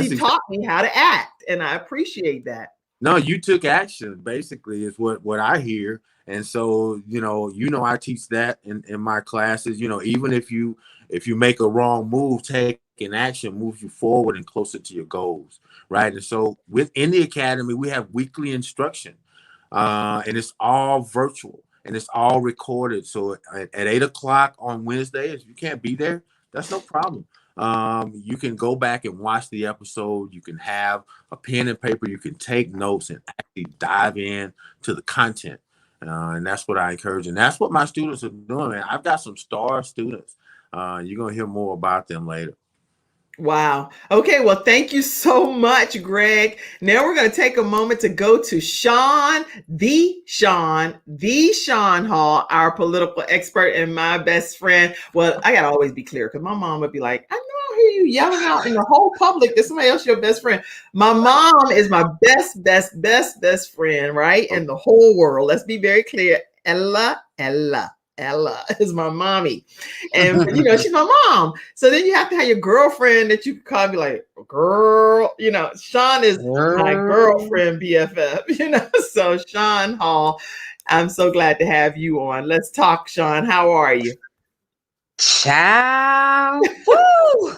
she taught me how to act, and I appreciate that. No, you took action, basically, is what I hear. And so, I teach that in my classes. Even if you make a wrong move, taking action moves you forward and closer to your goals, right? And so within the academy, we have weekly instruction, and it's all virtual and it's all recorded. So at 8 o'clock on Wednesday, if you can't be there, that's no problem. You can go back and watch the episode. You can have a pen and paper. You can take notes and actually dive in to the content. And that's what I encourage. And that's what my students are doing, man. I've got some star students. You're going to hear more about them later. Wow. Okay. Well, thank you so much, Greg. Now we're going to take a moment to go to Sean Hall, our political expert and my best friend. Well, I got to always be clear because my mom would be like, I know I hear you yelling out in the whole public that somebody else your best friend. My mom is my best friend, right? In the whole world. Let's be very clear. Ella is my mommy. And, she's my mom. So then you have to have your girlfriend that you can call, be like, girl, Sean is my girlfriend BFF, So Sean Hall, I'm so glad to have you on. Let's talk, Sean. How are you? Ciao. Woo!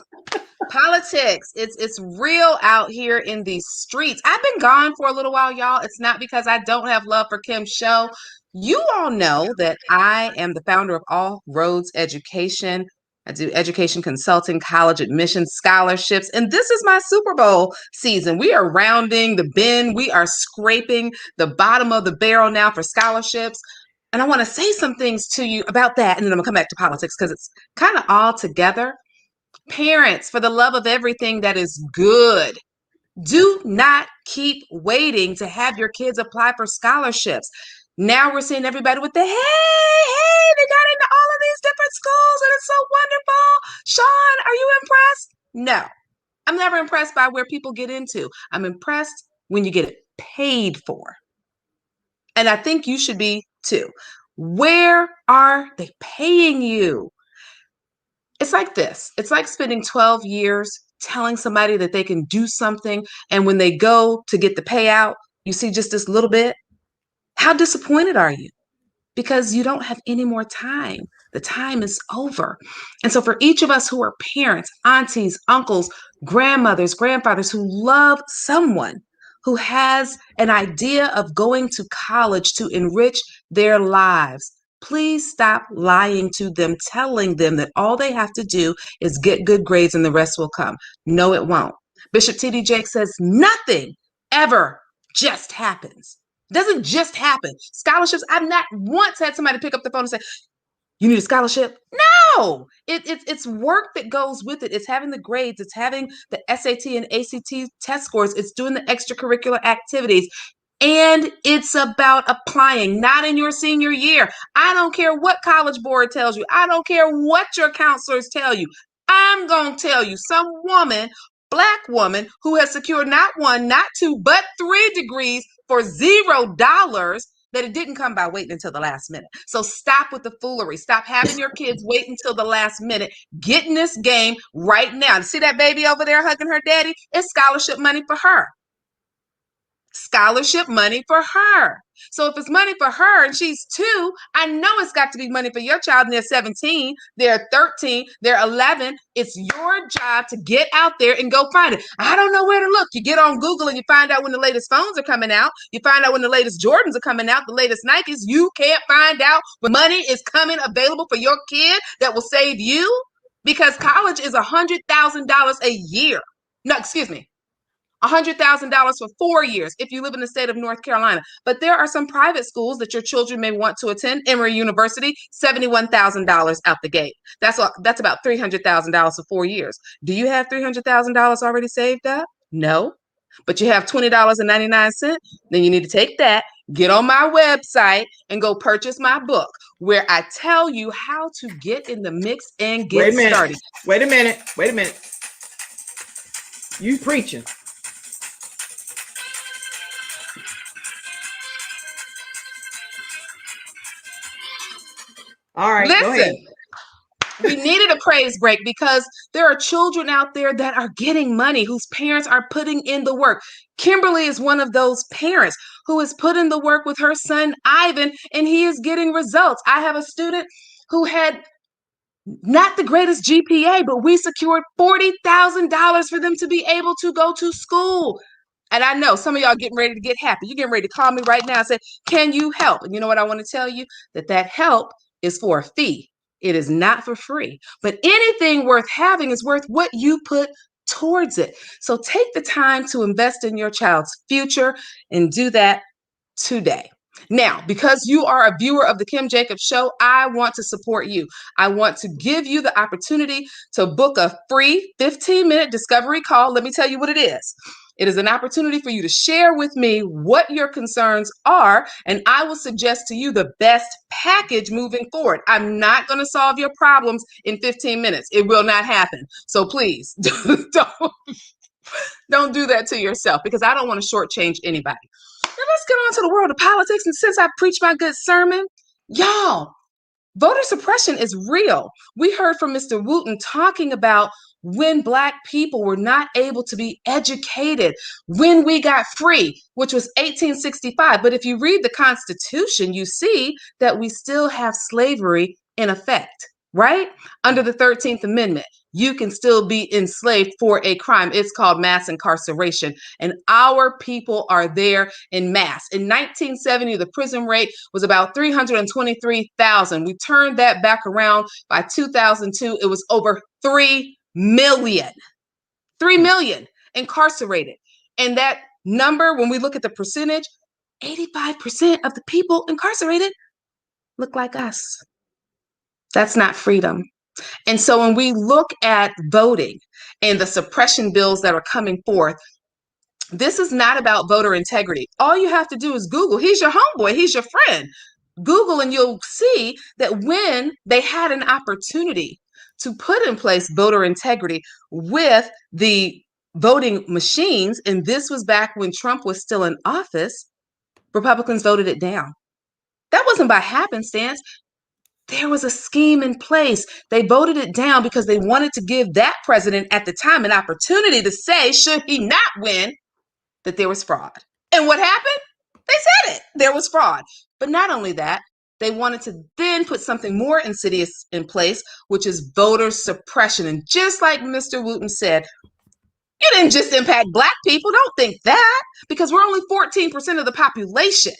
Politics. It's real out here in these streets. I've been gone for a little while, y'all. It's not because I don't have love for Kim's show. You all know that I am the founder of All Roads Education. I do education consulting, college admissions, scholarships, and this is my Super Bowl season. We are rounding the bend. We are scraping the bottom of the barrel now for scholarships. And I want to say some things to you about that, and then I'm going to come back to politics because it's kind of all together. Parents, for the love of everything that is good, do not keep waiting to have your kids apply for scholarships. Now we're seeing everybody with the, hey, they got into all of these different schools and it's so wonderful. Sean, are you impressed? No, I'm never impressed by where people get into. I'm impressed when you get it paid for. And I think you should be too. Where are they paying you? It's like this. It's like spending 12 years telling somebody that they can do something, and when they go to get the payout, you see just this little bit. How disappointed are you? Because you don't have any more time. The time is over. And so for each of us who are parents, aunties, uncles, grandmothers, grandfathers who love someone who has an idea of going to college to enrich their lives, please stop lying to them, telling them that all they have to do is get good grades and the rest will come. No, it won't. Bishop T.D. Jakes says nothing ever just happens. It doesn't just happen. Scholarships, I've not once had somebody pick up the phone and say, you need a scholarship? No, it's work that goes with it. It's having the grades. It's having the SAT and ACT test scores. It's doing the extracurricular activities. And it's about applying, not in your senior year. I don't care what College Board tells you. I don't care what your counselors tell you. I'm going to tell you, some woman, Black woman, who has secured not one, not two, but 3 degrees for $0, that it didn't come by waiting until the last minute. So stop with the foolery. Stop having your kids wait until the last minute. Get in this game right now. See that baby over there hugging her daddy? It's scholarship money for her. Scholarship money for her. So if it's money for her and she's 2, I know it's got to be money for your child, and they're 17, they're 13, they're 11. It's your job to get out there and go find it. I don't know where to look. You get on Google and you find out when the latest phones are coming out. You find out when the latest Jordans are coming out, the latest Nikes. You can't find out when money is coming available for your kid that will save you, because college is $100,000 a year. No, excuse me. $100,000 for 4 years if you live in the state of North Carolina. But there are some private schools that your children may want to attend. Emory University, $71,000 out the gate. That's about $300,000 for 4 years. Do you have $300,000 already saved up? No. But you have $20.99? Then you need to take that, get on my website, and go purchase my book, where I tell you how to get in the mix and get started. Wait a minute. You preaching. All right, go ahead. Listen, we needed a praise break because there are children out there that are getting money, whose parents are putting in the work. Kimberly is one of those parents who has put in the work with her son, Ivan, and he is getting results. I have a student who had not the greatest GPA, but we secured $40,000 for them to be able to go to school. And I know some of y'all getting ready to get happy. You're getting ready to call me right now and say, can you help? And you know what I want to tell you? That help is for a fee. It is not for free. But anything worth having is worth what you put towards it. So take the time to invest in your child's future and do that today. Now, because you are a viewer of the Kim Jacobs Show, I want to support you. I want to give you the opportunity to book a free 15-minute discovery call. Let me tell you what it is. It is an opportunity for you to share with me what your concerns are, and I will suggest to you the best package moving forward. I'm not going to solve your problems in 15 minutes. It will not happen. So please don't do that to yourself, because I don't want to shortchange anybody. Now let's get on to the world of politics. And since I preached my good sermon, y'all, voter suppression is real. We heard from Mr. Wooten talking about when Black people were not able to be educated, when we got free, which was 1865. But if you read the Constitution, you see that we still have slavery in effect, right? Under the 13th Amendment, you can still be enslaved for a crime. It's called mass incarceration. And our people are there in mass. In 1970, the prison rate was about 323,000. We turned that back around. By 2002, it was over 3 million. 3 million incarcerated. And that number, when we look at the percentage, 85% of the people incarcerated look like us. That's not freedom. And so when we look at voting and the suppression bills that are coming forth, this is not about voter integrity. All you have to do is Google. He's your homeboy. He's your friend. Google and you'll see that when they had an opportunity to put in place voter integrity with the voting machines, and this was back when Trump was still in office, Republicans voted it down. That wasn't by happenstance. There was a scheme in place. They voted it down because they wanted to give that president at the time an opportunity to say, should he not win, that there was fraud. And what happened? They said it. There was fraud. But not only that, they wanted to then put something more insidious in place, which is voter suppression. And just like Mr. Wooten said, it didn't just impact Black people. Don't think that, because we're only 14% of the population.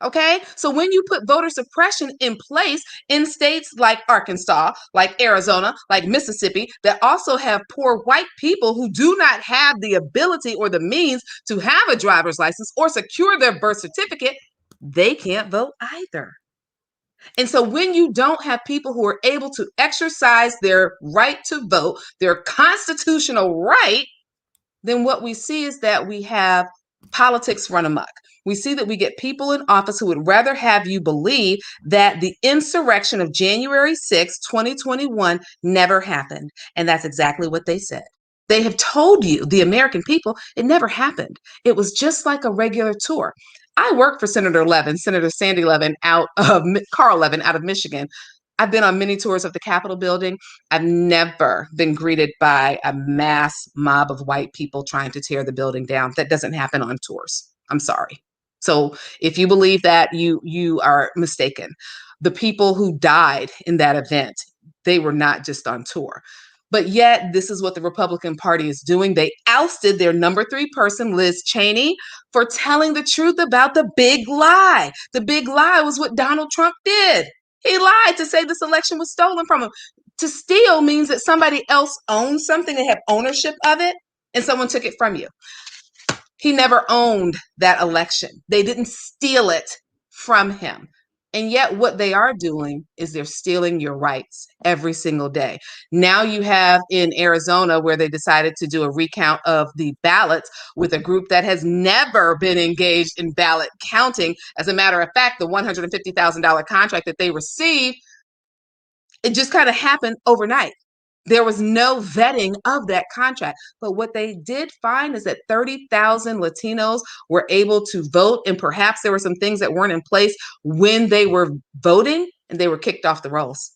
Okay, so when you put voter suppression in place in states like Arkansas, like Arizona, like Mississippi, that also have poor white people who do not have the ability or the means to have a driver's license or secure their birth certificate, they can't vote either. And so when you don't have people who are able to exercise their right to vote, their constitutional right, then what we see is that we have Politics run amok. We see that we get people in office who would rather have you believe that the insurrection of January 6, 2021 never happened. And that's exactly what they said. They have told you, the American people, it never happened. It was just like a regular tour. I worked for Senator Sandy Levin Carl Levin out of Michigan. I've been on many tours of the Capitol building. I've never been greeted by a mass mob of white people trying to tear the building down. That doesn't happen on tours. I'm sorry. So if you believe that, you are mistaken. The people who died in that event, they were not just on tour. But yet, this is what the Republican Party is doing. They ousted their number 3 person, Liz Cheney, for telling the truth about the big lie. The big lie was what Donald Trump did. He lied to say this election was stolen from him. To steal means that somebody else owns something, they have ownership of it, and someone took it from you. He never owned that election. They didn't steal it from him. And yet what they are doing is they're stealing your rights every single day. Now you have in Arizona where they decided to do a recount of the ballots with a group that has never been engaged in ballot counting. As a matter of fact, the $150,000 contract that they received, it just kind of happened overnight. There was no vetting of that contract. But what they did find is that 30,000 Latinos were able to vote, and perhaps there were some things that weren't in place when they were voting, and they were kicked off the rolls.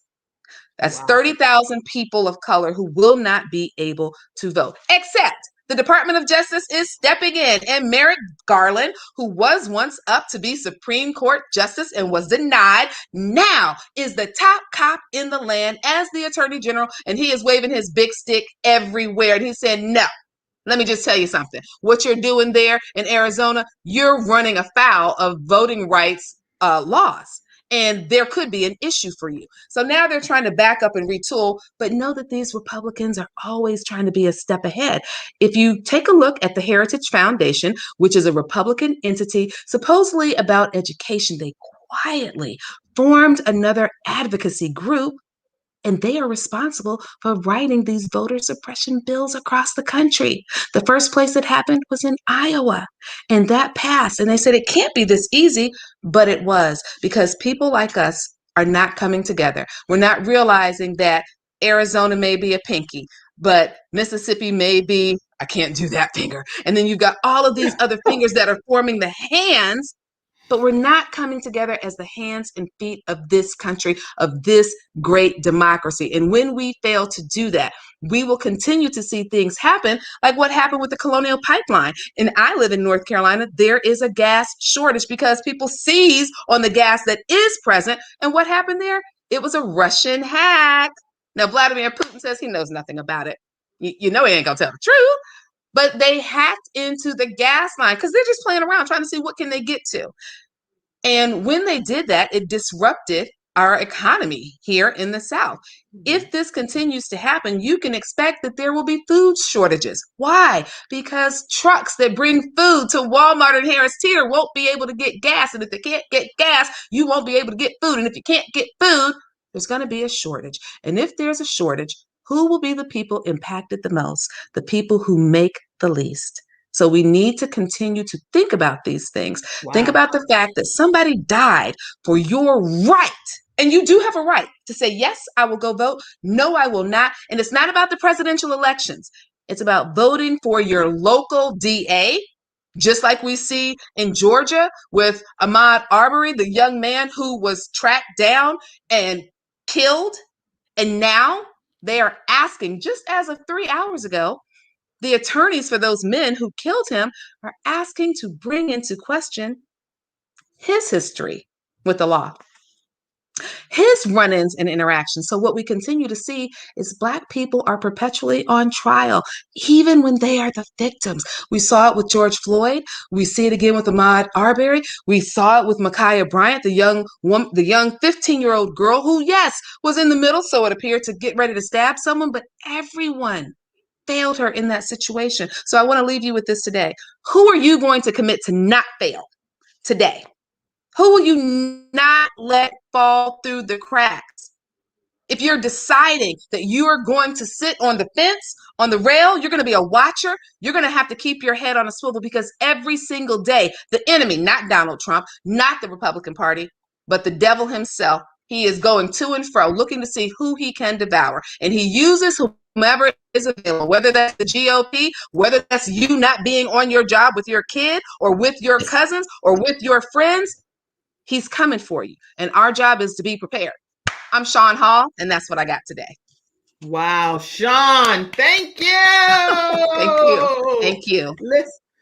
That's 30,000 people of color who will not be able to vote, except the Department of Justice is stepping in, and Merrick Garland, who was once up to be Supreme Court Justice and was denied, now is the top cop in the land as the Attorney General, and he is waving his big stick everywhere. And he said, no, let me just tell you something. What you're doing there in Arizona, you're running afoul of voting rights laws. And there could be an issue for you. So now they're trying to back up and retool, but know that these Republicans are always trying to be a step ahead. If you take a look at the Heritage Foundation, which is a Republican entity supposedly about education, they quietly formed another advocacy group, and they are responsible for writing these voter suppression bills across the country. The first place it happened was in Iowa, and that passed. And they said it can't be this easy, but it was, because people like us are not coming together. We're not realizing that Arizona may be a pinky, but Mississippi may be, I can't do that finger. And then you've got all of these other fingers that are forming the hands, but we're not coming together as the hands and feet of this country, of this great democracy. And when we fail to do that, we will continue to see things happen like what happened with the Colonial Pipeline. And I live in North Carolina. There is a gas shortage because people seize on the gas that is present. And what happened there? It was a Russian hack. Now, Vladimir Putin says he knows nothing about it. You know he ain't gonna tell the truth. But they hacked into the gas line because they're just playing around trying to see what can they get to. And when they did that, it disrupted our economy here in the South. If this continues to happen, you can expect that there will be food shortages. Why? Because trucks that bring food to Walmart and Harris Teeter won't be able to get gas. And if they can't get gas, you won't be able to get food. And if you can't get food, there's going to be a shortage. And if there's a shortage, who will be the people impacted the most? The people who make the least. So we need to continue to think about these things. Wow. Think about the fact that somebody died for your right. And you do have a right to say, yes, I will go vote. No, I will not. And it's not about the presidential elections. It's about voting for your local DA, just like we see in Georgia with Ahmaud Arbery, the young man who was tracked down and killed. And now they are asking, just as of 3 hours ago, the attorneys for those men who killed him are asking to bring into question his history with the law, his run-ins and interactions. So what we continue to see is Black people are perpetually on trial, even when they are the victims. We saw it with George Floyd. We see it again with Ahmaud Arbery. We saw it with Ma'Khia Bryant, the young 15-year-old girl who, yes, was in the middle, so it appeared, to get ready to stab someone, but everyone failed her in that situation. So I want to leave you with this today. Who are you going to commit to not fail today? Who will you not let fall through the cracks? If you're deciding that you are going to sit on the fence, on the rail, you're going to be a watcher, you're going to have to keep your head on a swivel, because every single day, the enemy, not Donald Trump, not the Republican Party, but the devil himself, he is going to and fro looking to see who he can devour. And he uses whomever is available, whether that's the GOP, whether that's you not being on your job with your kid or with your cousins or with your friends. He's coming for you. And our job is to be prepared. I'm Sean Hall, and that's what I got today. Wow, Sean, thank you. Thank you. Thank you.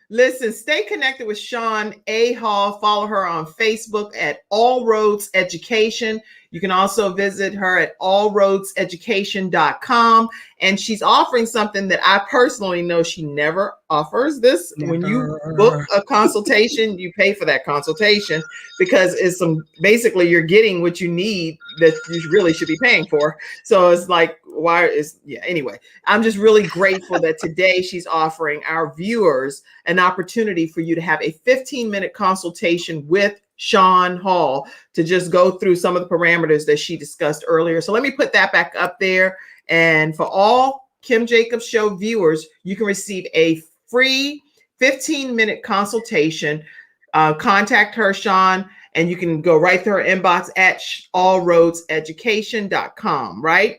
Listen, stay connected with Sean A. Hall. Follow her on Facebook at All Roads Education. You can also visit her at allroadseducation.com. And she's offering something that I personally know she never offers this. Never. When you book a consultation, you pay for that consultation, because it's basically you're getting what you need that you really should be paying for. So it's like, anyway, I'm just really grateful that today she's offering our viewers an opportunity for you to have a 15-minute consultation with Sean Hall to just go through some of the parameters that she discussed earlier. So let me put that back up there. And for all Kim Jacobs Show viewers, you can receive a free 15-minute consultation. Contact her, Sean, and you can go right to her inbox at allroadseducation.com, right?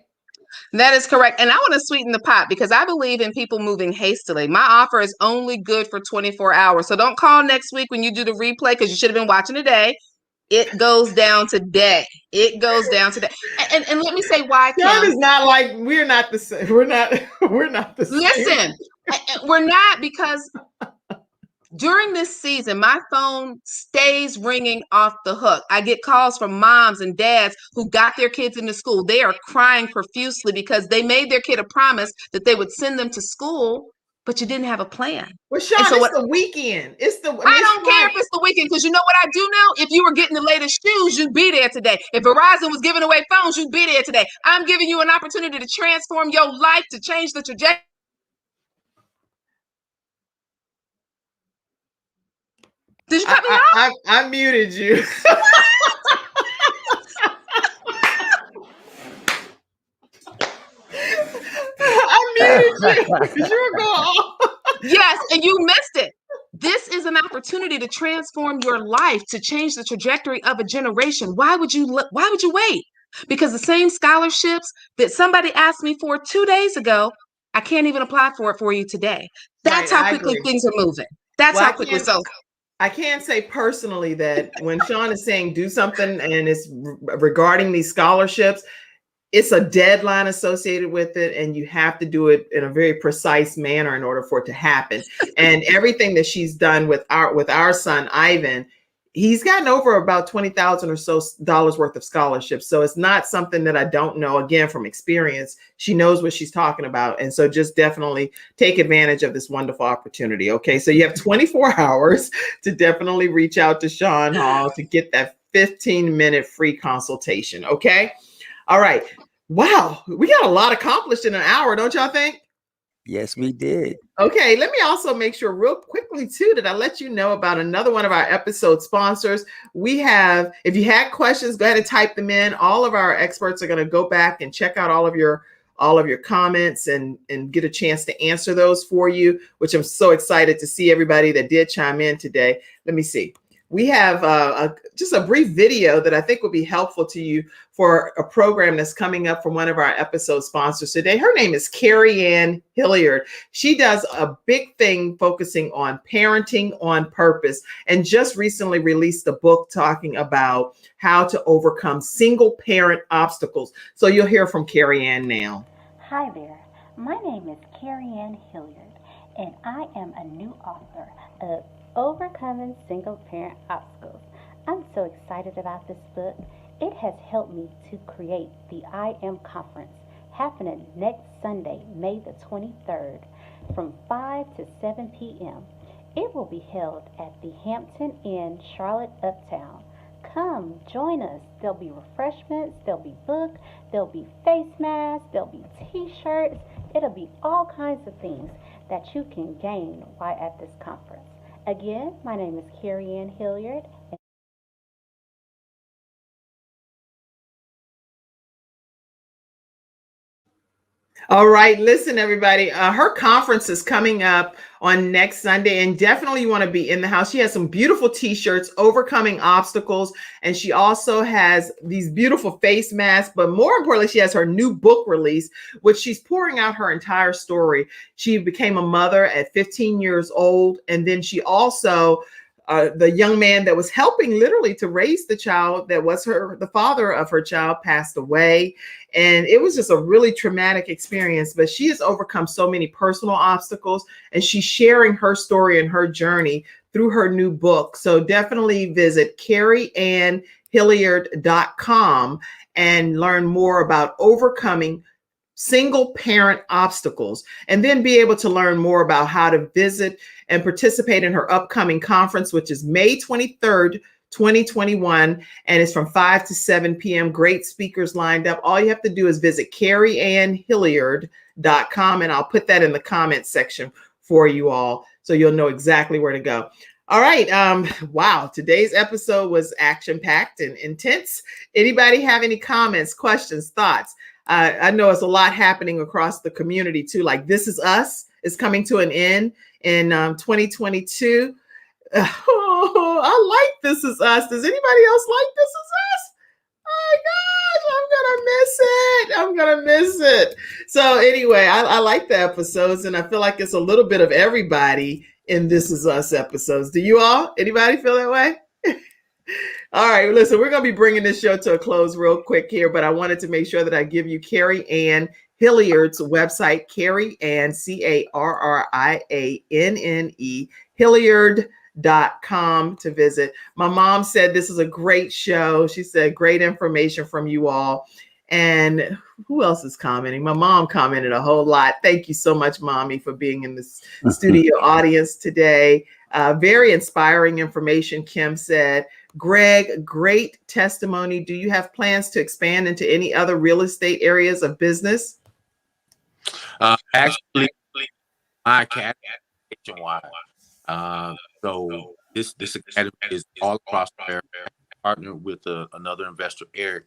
That is correct. And I want to sweeten the pot, because I believe in people moving hastily. My offer is only good for 24 hours. So don't call next week when you do the replay, because you should have been watching today. It goes down today. It goes down today. And let me say why, Kim. Sean is not like, we're not the same. We're not the same. Listen, we're not, because during this season, my phone stays ringing off the hook. I get calls from moms and dads who got their kids into school. They are crying profusely because they made their kid a promise that they would send them to school, but you didn't have a plan. Well, Sean, it's the weekend. I don't care if it's the weekend, because you know what I do know? If you were getting the latest shoes, you'd be there today. If Verizon was giving away phones, you'd be there today. I'm giving you an opportunity to transform your life, to change the trajectory. Did you cut me off? I muted you. I muted you because you were going off. Yes, and you missed it. This is an opportunity to transform your life, to change the trajectory of a generation. Why would you wait? Because the same scholarships that somebody asked me for 2 days ago, I can't even apply for it for you today. That's how quickly things are moving. That's how quickly. So I can't say personally that when Sean is saying do something and it's regarding these scholarships, it's a deadline associated with it, and you have to do it in a very precise manner in order for it to happen. And everything that she's done with our son Ivan, he's gotten over about $20,000 or so worth of scholarships. So it's not something that I don't know. Again, from experience, she knows what she's talking about. And so just definitely take advantage of this wonderful opportunity. Okay, so you have 24 hours to definitely reach out to Sean Hall to get that 15-minute free consultation. Okay. All right. Wow. We got a lot accomplished in an hour, don't y'all think? Yes, we did. Okay. Let me also make sure real quickly too, that I let you know about another one of our episode sponsors. We have, if you had questions, go ahead and type them in. All of our experts are going to go back and check out all of your comments and get a chance to answer those for you, which I'm so excited to see everybody that did chime in today. Let me see. We have just a brief video that I think will be helpful to you for a program that's coming up from one of our episode sponsors today. Her name is Carrie Ann Hilliard. She does a big thing focusing on parenting on purpose, and just recently released a book talking about how to overcome single parent obstacles. So you'll hear from Carrie Ann now. Hi there. My name is Carrie Ann Hilliard, and I am a new author of Overcoming Single Parent Obstacles. I'm so excited about this book. It has helped me to create the I Am Conference, happening next Sunday, May the 23rd, from 5 to 7 p.m. It will be held at the Hampton Inn, Charlotte Uptown. Come join us. There'll be refreshments, there'll be book, there'll be face masks, there'll be t-shirts. It'll be all kinds of things that you can gain while at this conference. Again, my name is Carrie Ann Hilliard. All right, listen, everybody. Her conference is coming up on next Sunday, and definitely you want to be in the house. She has some beautiful T-shirts, overcoming obstacles, and she also has these beautiful face masks. But more importantly, she has her new book release, which she's pouring out her entire story. She became a mother at 15 years old, and then she also the young man that was helping literally to raise the child that was the father of her child passed away. And it was just a really traumatic experience, but she has overcome so many personal obstacles, and she's sharing her story and her journey through her new book. So definitely visit carrieannhilliard.com and learn more about overcoming single parent obstacles, and then be able to learn more about how to visit and participate in her upcoming conference, which is May 23rd, 2021, and it's from 5 to 7 p.m. Great speakers lined up. All you have to do is visit carrieannhilliard.com, and I'll put that in the comments section for you all so you'll know exactly where to go. All right. Wow. Today's episode was action-packed and intense. Anybody have any comments, questions, thoughts? I know it's a lot happening across the community too. Like This Is Us is coming to an end in 2022. Oh, I like This Is Us. Does anybody else like This Is Us? Oh my gosh, I'm gonna miss it. So anyway, I like the episodes, and I feel like it's a little bit of everybody in This Is Us episodes. Do you all? Anybody feel that way? All right, listen, we're going to be bringing this show to a close real quick here, but I wanted to make sure that I give you Carrie Ann Hilliard's website, Carrie Ann, CarrieAnne, Hilliard.com to visit. My mom said this is a great show. She said great information from you all. And who else is commenting? My mom commented a whole lot. Thank you so much, Mommy, for being in this studio audience today. Very inspiring information, Kim said. Greg, great testimony. Do you have plans to expand into any other real estate areas of business? Actually, my academy is nationwide. So this academy is all across America. Partnered with another investor, Eric,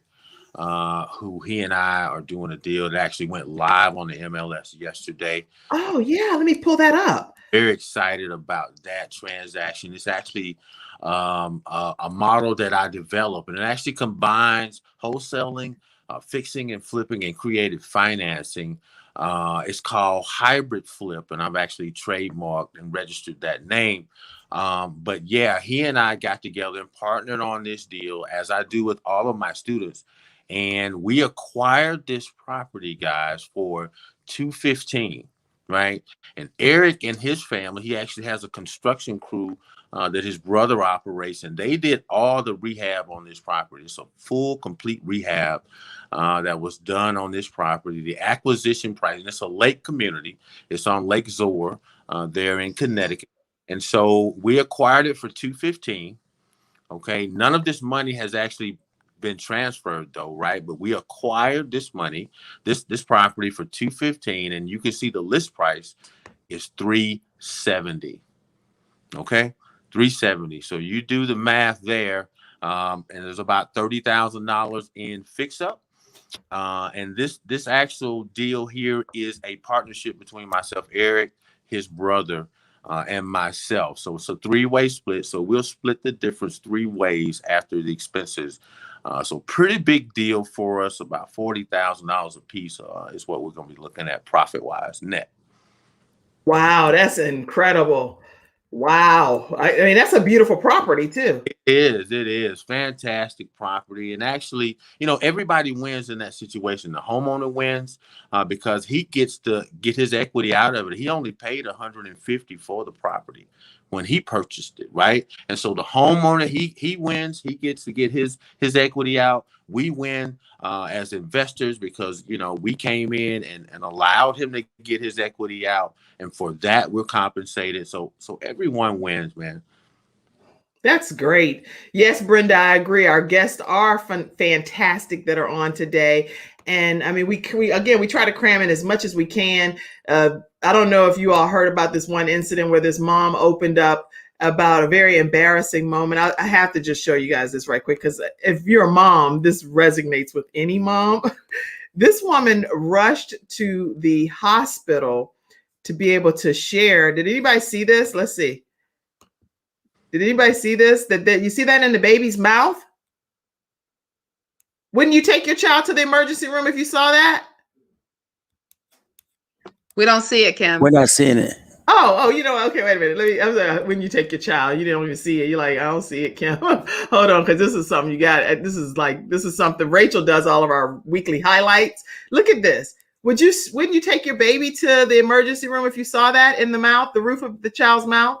who he and I are doing a deal that actually went live on the MLS yesterday. Oh yeah, let me pull that up. Very excited about that transaction. It's actually a model that I developed, and it actually combines wholesaling, fixing and flipping, and creative financing. It's called Hybrid Flip, and I've actually trademarked and registered that name. But yeah, he and I got together and partnered on this deal, as I do with all of my students. And we acquired this property, guys, for $215, right? And Eric and his family, he actually has a construction crew that his brother operates, and they did all the rehab on this property. It's a full, complete rehab that was done on this property. The acquisition price, and it's a lake community. It's on Lake Zor there in Connecticut. And so we acquired it for $215. Okay, none of this money has actually been transferred though, right? But we acquired this money, this property for $215, and you can see the list price is $370. Okay, $370. So you do the math there, and there's about $30,000 in fix up. And this actual deal here is a partnership between myself, Eric, his brother, and myself. So it's a three-way split. So we'll split the difference 3 ways after the expenses. So pretty big deal for us. About $40,000 a piece is what we're going to be looking at profit-wise net. Wow, that's incredible. Wow. I mean, that's a beautiful property too. It is fantastic property. And actually, everybody wins in that situation. The homeowner wins because he gets to get his equity out of it. He only paid $150 for the property when he purchased it, right? And so the homeowner, he wins. He gets to get his equity out. We win as investors because, we came in and allowed him to get his equity out. And for that, we're compensated. So everyone wins, man. That's great. Yes, Brenda, I agree. Our guests are fantastic that are on today. And I mean, we try to cram in as much as we can. I don't know if you all heard about this one incident where this mom opened up about a very embarrassing moment. I have to just show you guys this right quick, because if you're a mom, this resonates with any mom. This woman rushed to the hospital to be able to share. Did anybody see this? Let's see. Did anybody see this? That you see that in the baby's mouth? Wouldn't you take your child to the emergency room if you saw that? We don't see it, Kim. We're not seeing it. Oh, okay, wait a minute. When you take your child, you don't even see it. You're like, I don't see it, Kim. Hold on, because this is something you got. This is something Rachel does all of our weekly highlights. Look at this. Wouldn't you take your baby to the emergency room if you saw that in the mouth, the roof of the child's mouth?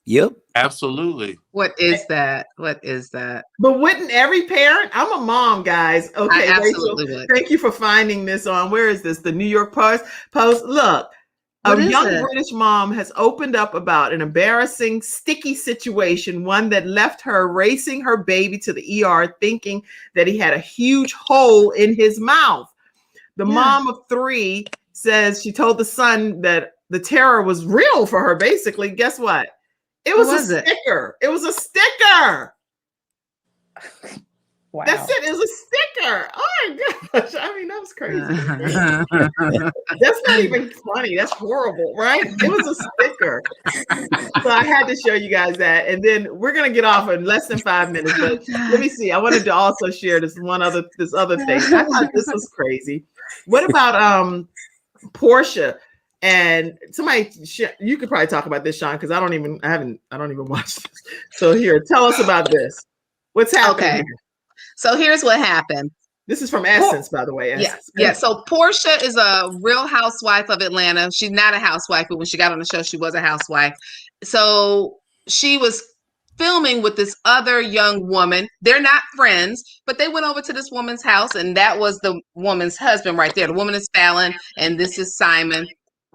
Yep. Absolutely. What is that? What is that? But wouldn't every parent? I'm a mom, guys. Okay, I absolutely Rachel, would. thank you for finding this on. Where is this? The New York Post. Look. What A is young it? British mom has opened up about an embarrassing, sticky situation, one that left her racing her baby to the ER thinking that he had a huge hole in his mouth. The mom of 3 says she told the son that the terror was real for her. Basically, guess what? It was a sticker. It was a sticker. Wow. That's it. It was a sticker. Oh my gosh. I mean, that was crazy. That's not even funny. That's horrible, right? It was a sticker. So I had to show you guys that. And then we're going to get off in less than 5 minutes. But let me see. I wanted to also share this other thing. I thought this was crazy. What about Portia? And somebody, you could probably talk about this, Sean, because I don't even watch this. So here, tell us about this. What's happening? Okay. Here? So here's what happened. This is from Essence, by the way. Essence. Yeah. So Portia is a real housewife of Atlanta. She's not a housewife, but when she got on the show, she was a housewife. So she was filming with this other young woman. They're not friends, but they went over to this woman's house, and that was the woman's husband right there. The woman is Fallon, and this is Simon.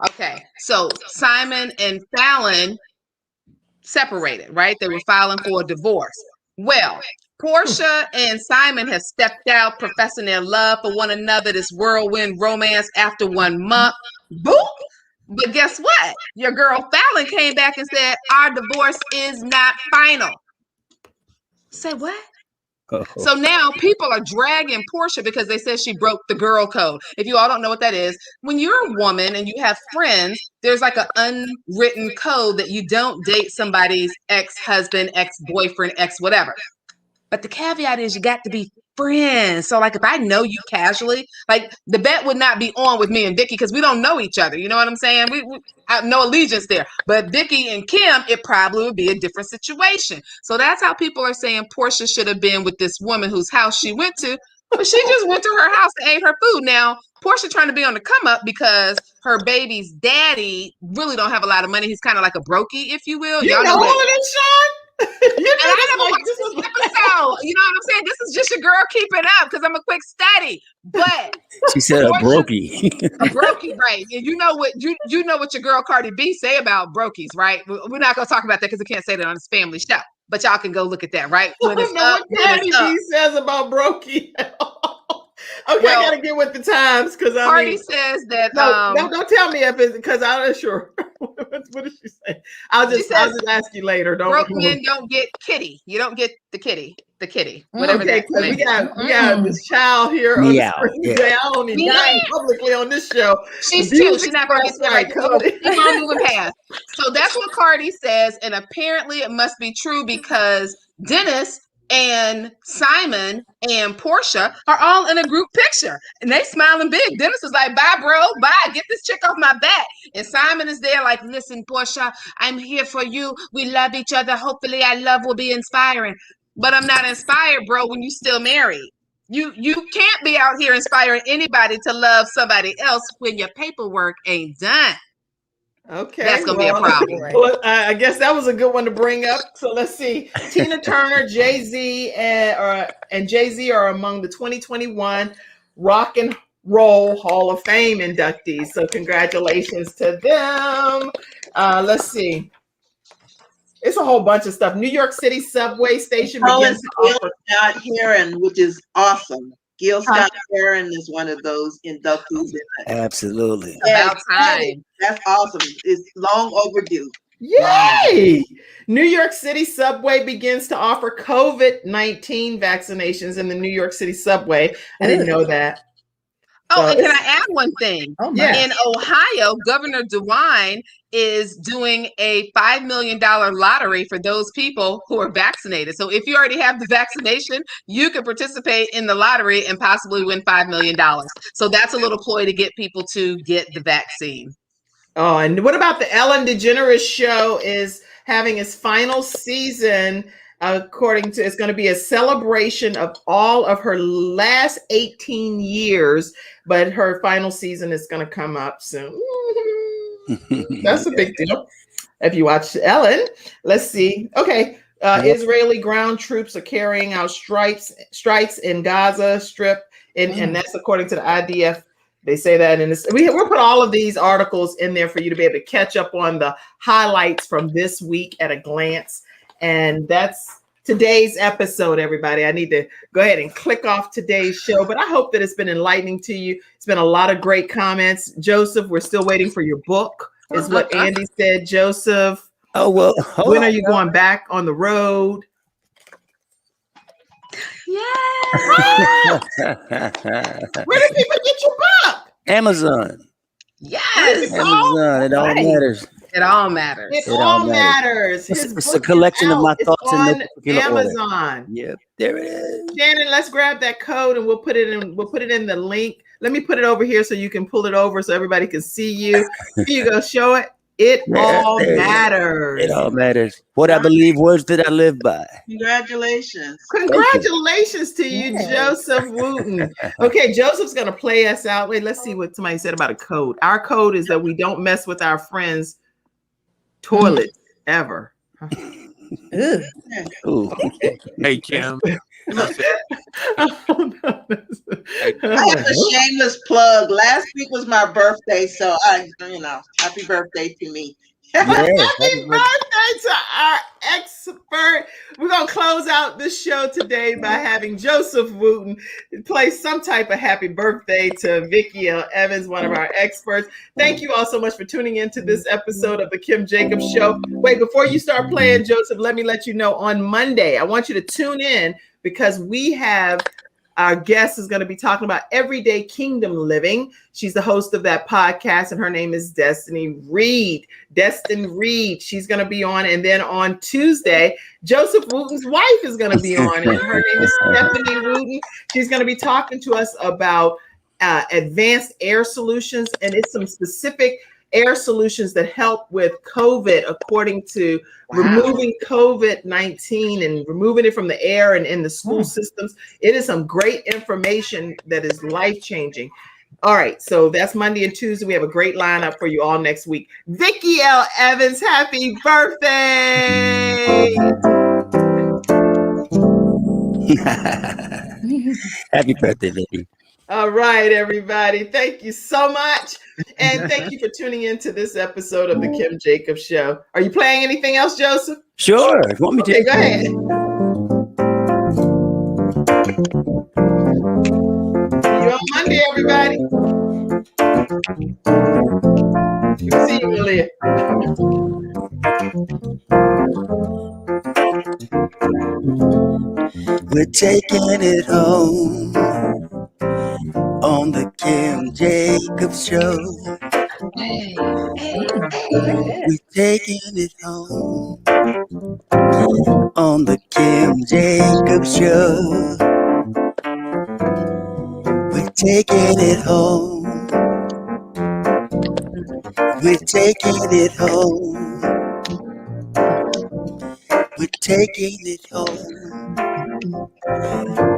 Okay. So Simon and Fallon separated, right? They were filing for a divorce. Well, Portia and Simon have stepped out, professing their love for one another, this whirlwind romance after 1 month. Boop! But guess what? Your girl Fallon came back and said, our divorce is not final. Say what? So now people are dragging Portia because they said she broke the girl code. If you all don't know what that is, when you're a woman and you have friends, there's like an unwritten code that you don't date somebody's ex-husband, ex-boyfriend, ex-whatever. But the caveat is you got to be friends. So like if I know you casually, like the bet would not be on with me and Vicky because we don't know each other. You know what I'm saying? We have no allegiance there. But Vicky and Kim, it probably would be a different situation. So that's how people are saying Portia should have been with this woman whose house she went to, but she just went to her house and ate her food. Now, Portia trying to be on the come up because her baby's daddy really don't have a lot of money. He's kind of like a brokey, if you will. Y'all know all of this, Sean? I never watched this episode. You know what I'm saying? This is just your girl keeping up because I'm a quick study. But she said a brokey. A brokey, right? And you know what your girl Cardi B say about brokies, right? We're not gonna talk about that because we can't say that on this family show. But y'all can go look at that, right? I don't know what Cardi B says about brokey. Okay, well, I gotta get with the times because Cardi says that. Don't tell me if it's because I'm not sure. What did she say? I'll just ask you later. Broke men don't get kitty. You don't get the kitty. Whatever that. We got this child here on the screen today. I don't even die publicly on this show. She's cute. She's not gonna get that right. Keep on moving past. So that's what Cardi says, and apparently it must be true because Dennis and Simon and Portia are all in a group picture and they smiling big. Dennis is like, bye, bro. Bye. Get this chick off my back. And Simon is there like, listen, Portia, I'm here for you. We love each other. Hopefully our love will be inspiring. But I'm not inspired, bro, when you still married. You can't be out here inspiring anybody to love somebody else when your paperwork ain't done. Okay, that's gonna be a problem. Well, I guess that was a good one to bring up. So let's see. Tina Turner, Jay-Z, and Jay-Z are among the 2021 Rock and Roll Hall of Fame inductees. So congratulations to them. Let's see. It's a whole bunch of stuff. New York City subway station begins to offer. Scott Heron, which is awesome. Gil Scott Heron is one of those inductees. Absolutely. About time. That's awesome. It's long overdue. Yay! New York City subway begins to offer COVID-19 vaccinations in the New York City subway. I didn't know that. Oh, So and can I add one thing? Oh my. yeah. In Ohio, Governor DeWine is doing a $5 million lottery for those people who are vaccinated. So if you already have the vaccination, you can participate in the lottery and possibly win $5 million. So that's a little ploy to get people to get the vaccine. Oh, and what about the Ellen DeGeneres show is having its final season? According to, it's going to be a celebration of all of her last 18 years, but her final season is going to come up soon. That's a big deal. If you watch Ellen, let's see. Okay, Israeli ground troops are carrying out strikes in Gaza Strip, and that's according to the IDF. They say that in this. We'll put all of these articles in there for you to be able to catch up on the highlights from this week at a glance. And that's today's episode, everybody. I need to go ahead and click off today's show, but I hope that it's been enlightening to you. It's been a lot of great comments. Joseph, we're still waiting for your book, is what Andy said. Joseph, Oh, well, when are you going back on the road? Yes. Where do people get your book? Amazon. Yes. Amazon. It all right. matters. It all matters. It all matters. His It's a book is collection of out. my It's thoughts in no on particular order. Amazon. Yep, there it is. Shannon, let's grab that code and we'll put it in. We'll put it in the link. Let me put it over here so you can pull it over so everybody can see you. Here you go. Show it. It all there it is. matters. It all matters. What I believe, words that I live by. Congratulations. Congratulations to you, Joseph Wooten. Okay, Joseph's going to play us out. Wait, let's see what somebody said about a code. Our code is that we don't mess with our friends' toilets ever. Ooh. Ooh. Hey, Kim. I have a shameless plug. Last week was my birthday, so happy birthday to me. Happy birthday to our expert. We're going to close out this show today by having Joseph Wooten play some type of happy birthday to Vicki L. Evans, one of our experts. Thank you all so much for tuning into this episode of the Kim Jacobs Show. Wait, before you start playing, Joseph, let me let you know on Monday, I want you to tune in because we have our guest is going to be talking about everyday kingdom living. She's the host of that podcast, and her name is Destiny Reed. Destiny Reed. She's going to be on. And then on Tuesday, Joseph Wooten's wife is going to be on, and her name is Stephanie Wooten. She's going to be talking to us about advanced air solutions, and it's some specific air solutions that help with COVID, according to removing COVID-19 and removing it from the air and in the school systems. It is some great information that is life-changing. All right, so that's Monday and Tuesday. We have a great lineup for you all next week. Vicki L. Evans, happy birthday! Happy birthday, Vicki. All right, everybody. Thank you so much. And thank you for tuning in to this episode of the Kim Jacobs Show. Are you playing anything else, Joseph? Sure. If you want me to. Okay, go ahead. See you on Monday, everybody. Good to see you, Malia. We're taking it home on the Kim Jacobs Show. We're taking it home on the Kim Jacobs Show. We're taking it home. We're taking it home. We're taking it home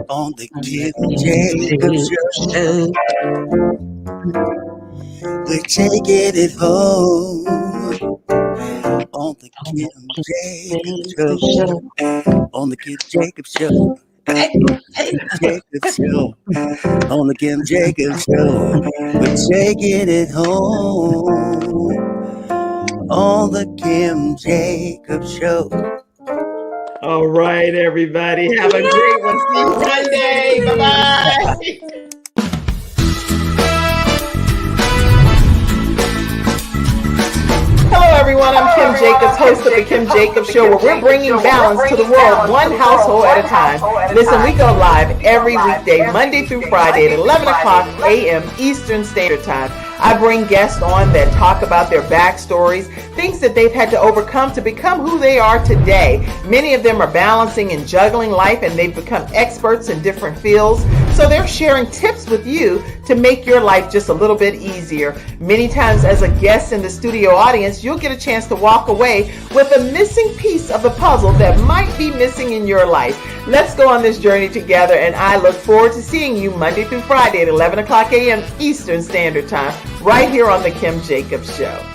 on the Kim Jacobs Show. We're taking it home on the Kim Jacobs Show. On the Kim Jacobs Show. Jacobs Show. On the Kim Jacobs Show. We're taking it home on the Kim Jacobs Show. All right, everybody. Have a great one. See you Monday. Bye-bye. Hello, everyone. I'm Kim Jacobs, host of The Kim Jacobs Show, where we're bringing balance to the world, one household at a time. Listen, we go live every weekday, Monday through Friday at 11 o'clock a.m. Eastern Standard Time. I bring guests on that talk about their backstories, things that they've had to overcome to become who they are today. Many of them are balancing and juggling life, and they've become experts in different fields. So they're sharing tips with you to make your life just a little bit easier. Many times as a guest in the studio audience, you'll get a chance to walk away with a missing piece of the puzzle that might be missing in your life. Let's go on this journey together, and I look forward to seeing you Monday through Friday at 11 o'clock a.m. Eastern Standard Time, right here on The Kim Jacobs Show.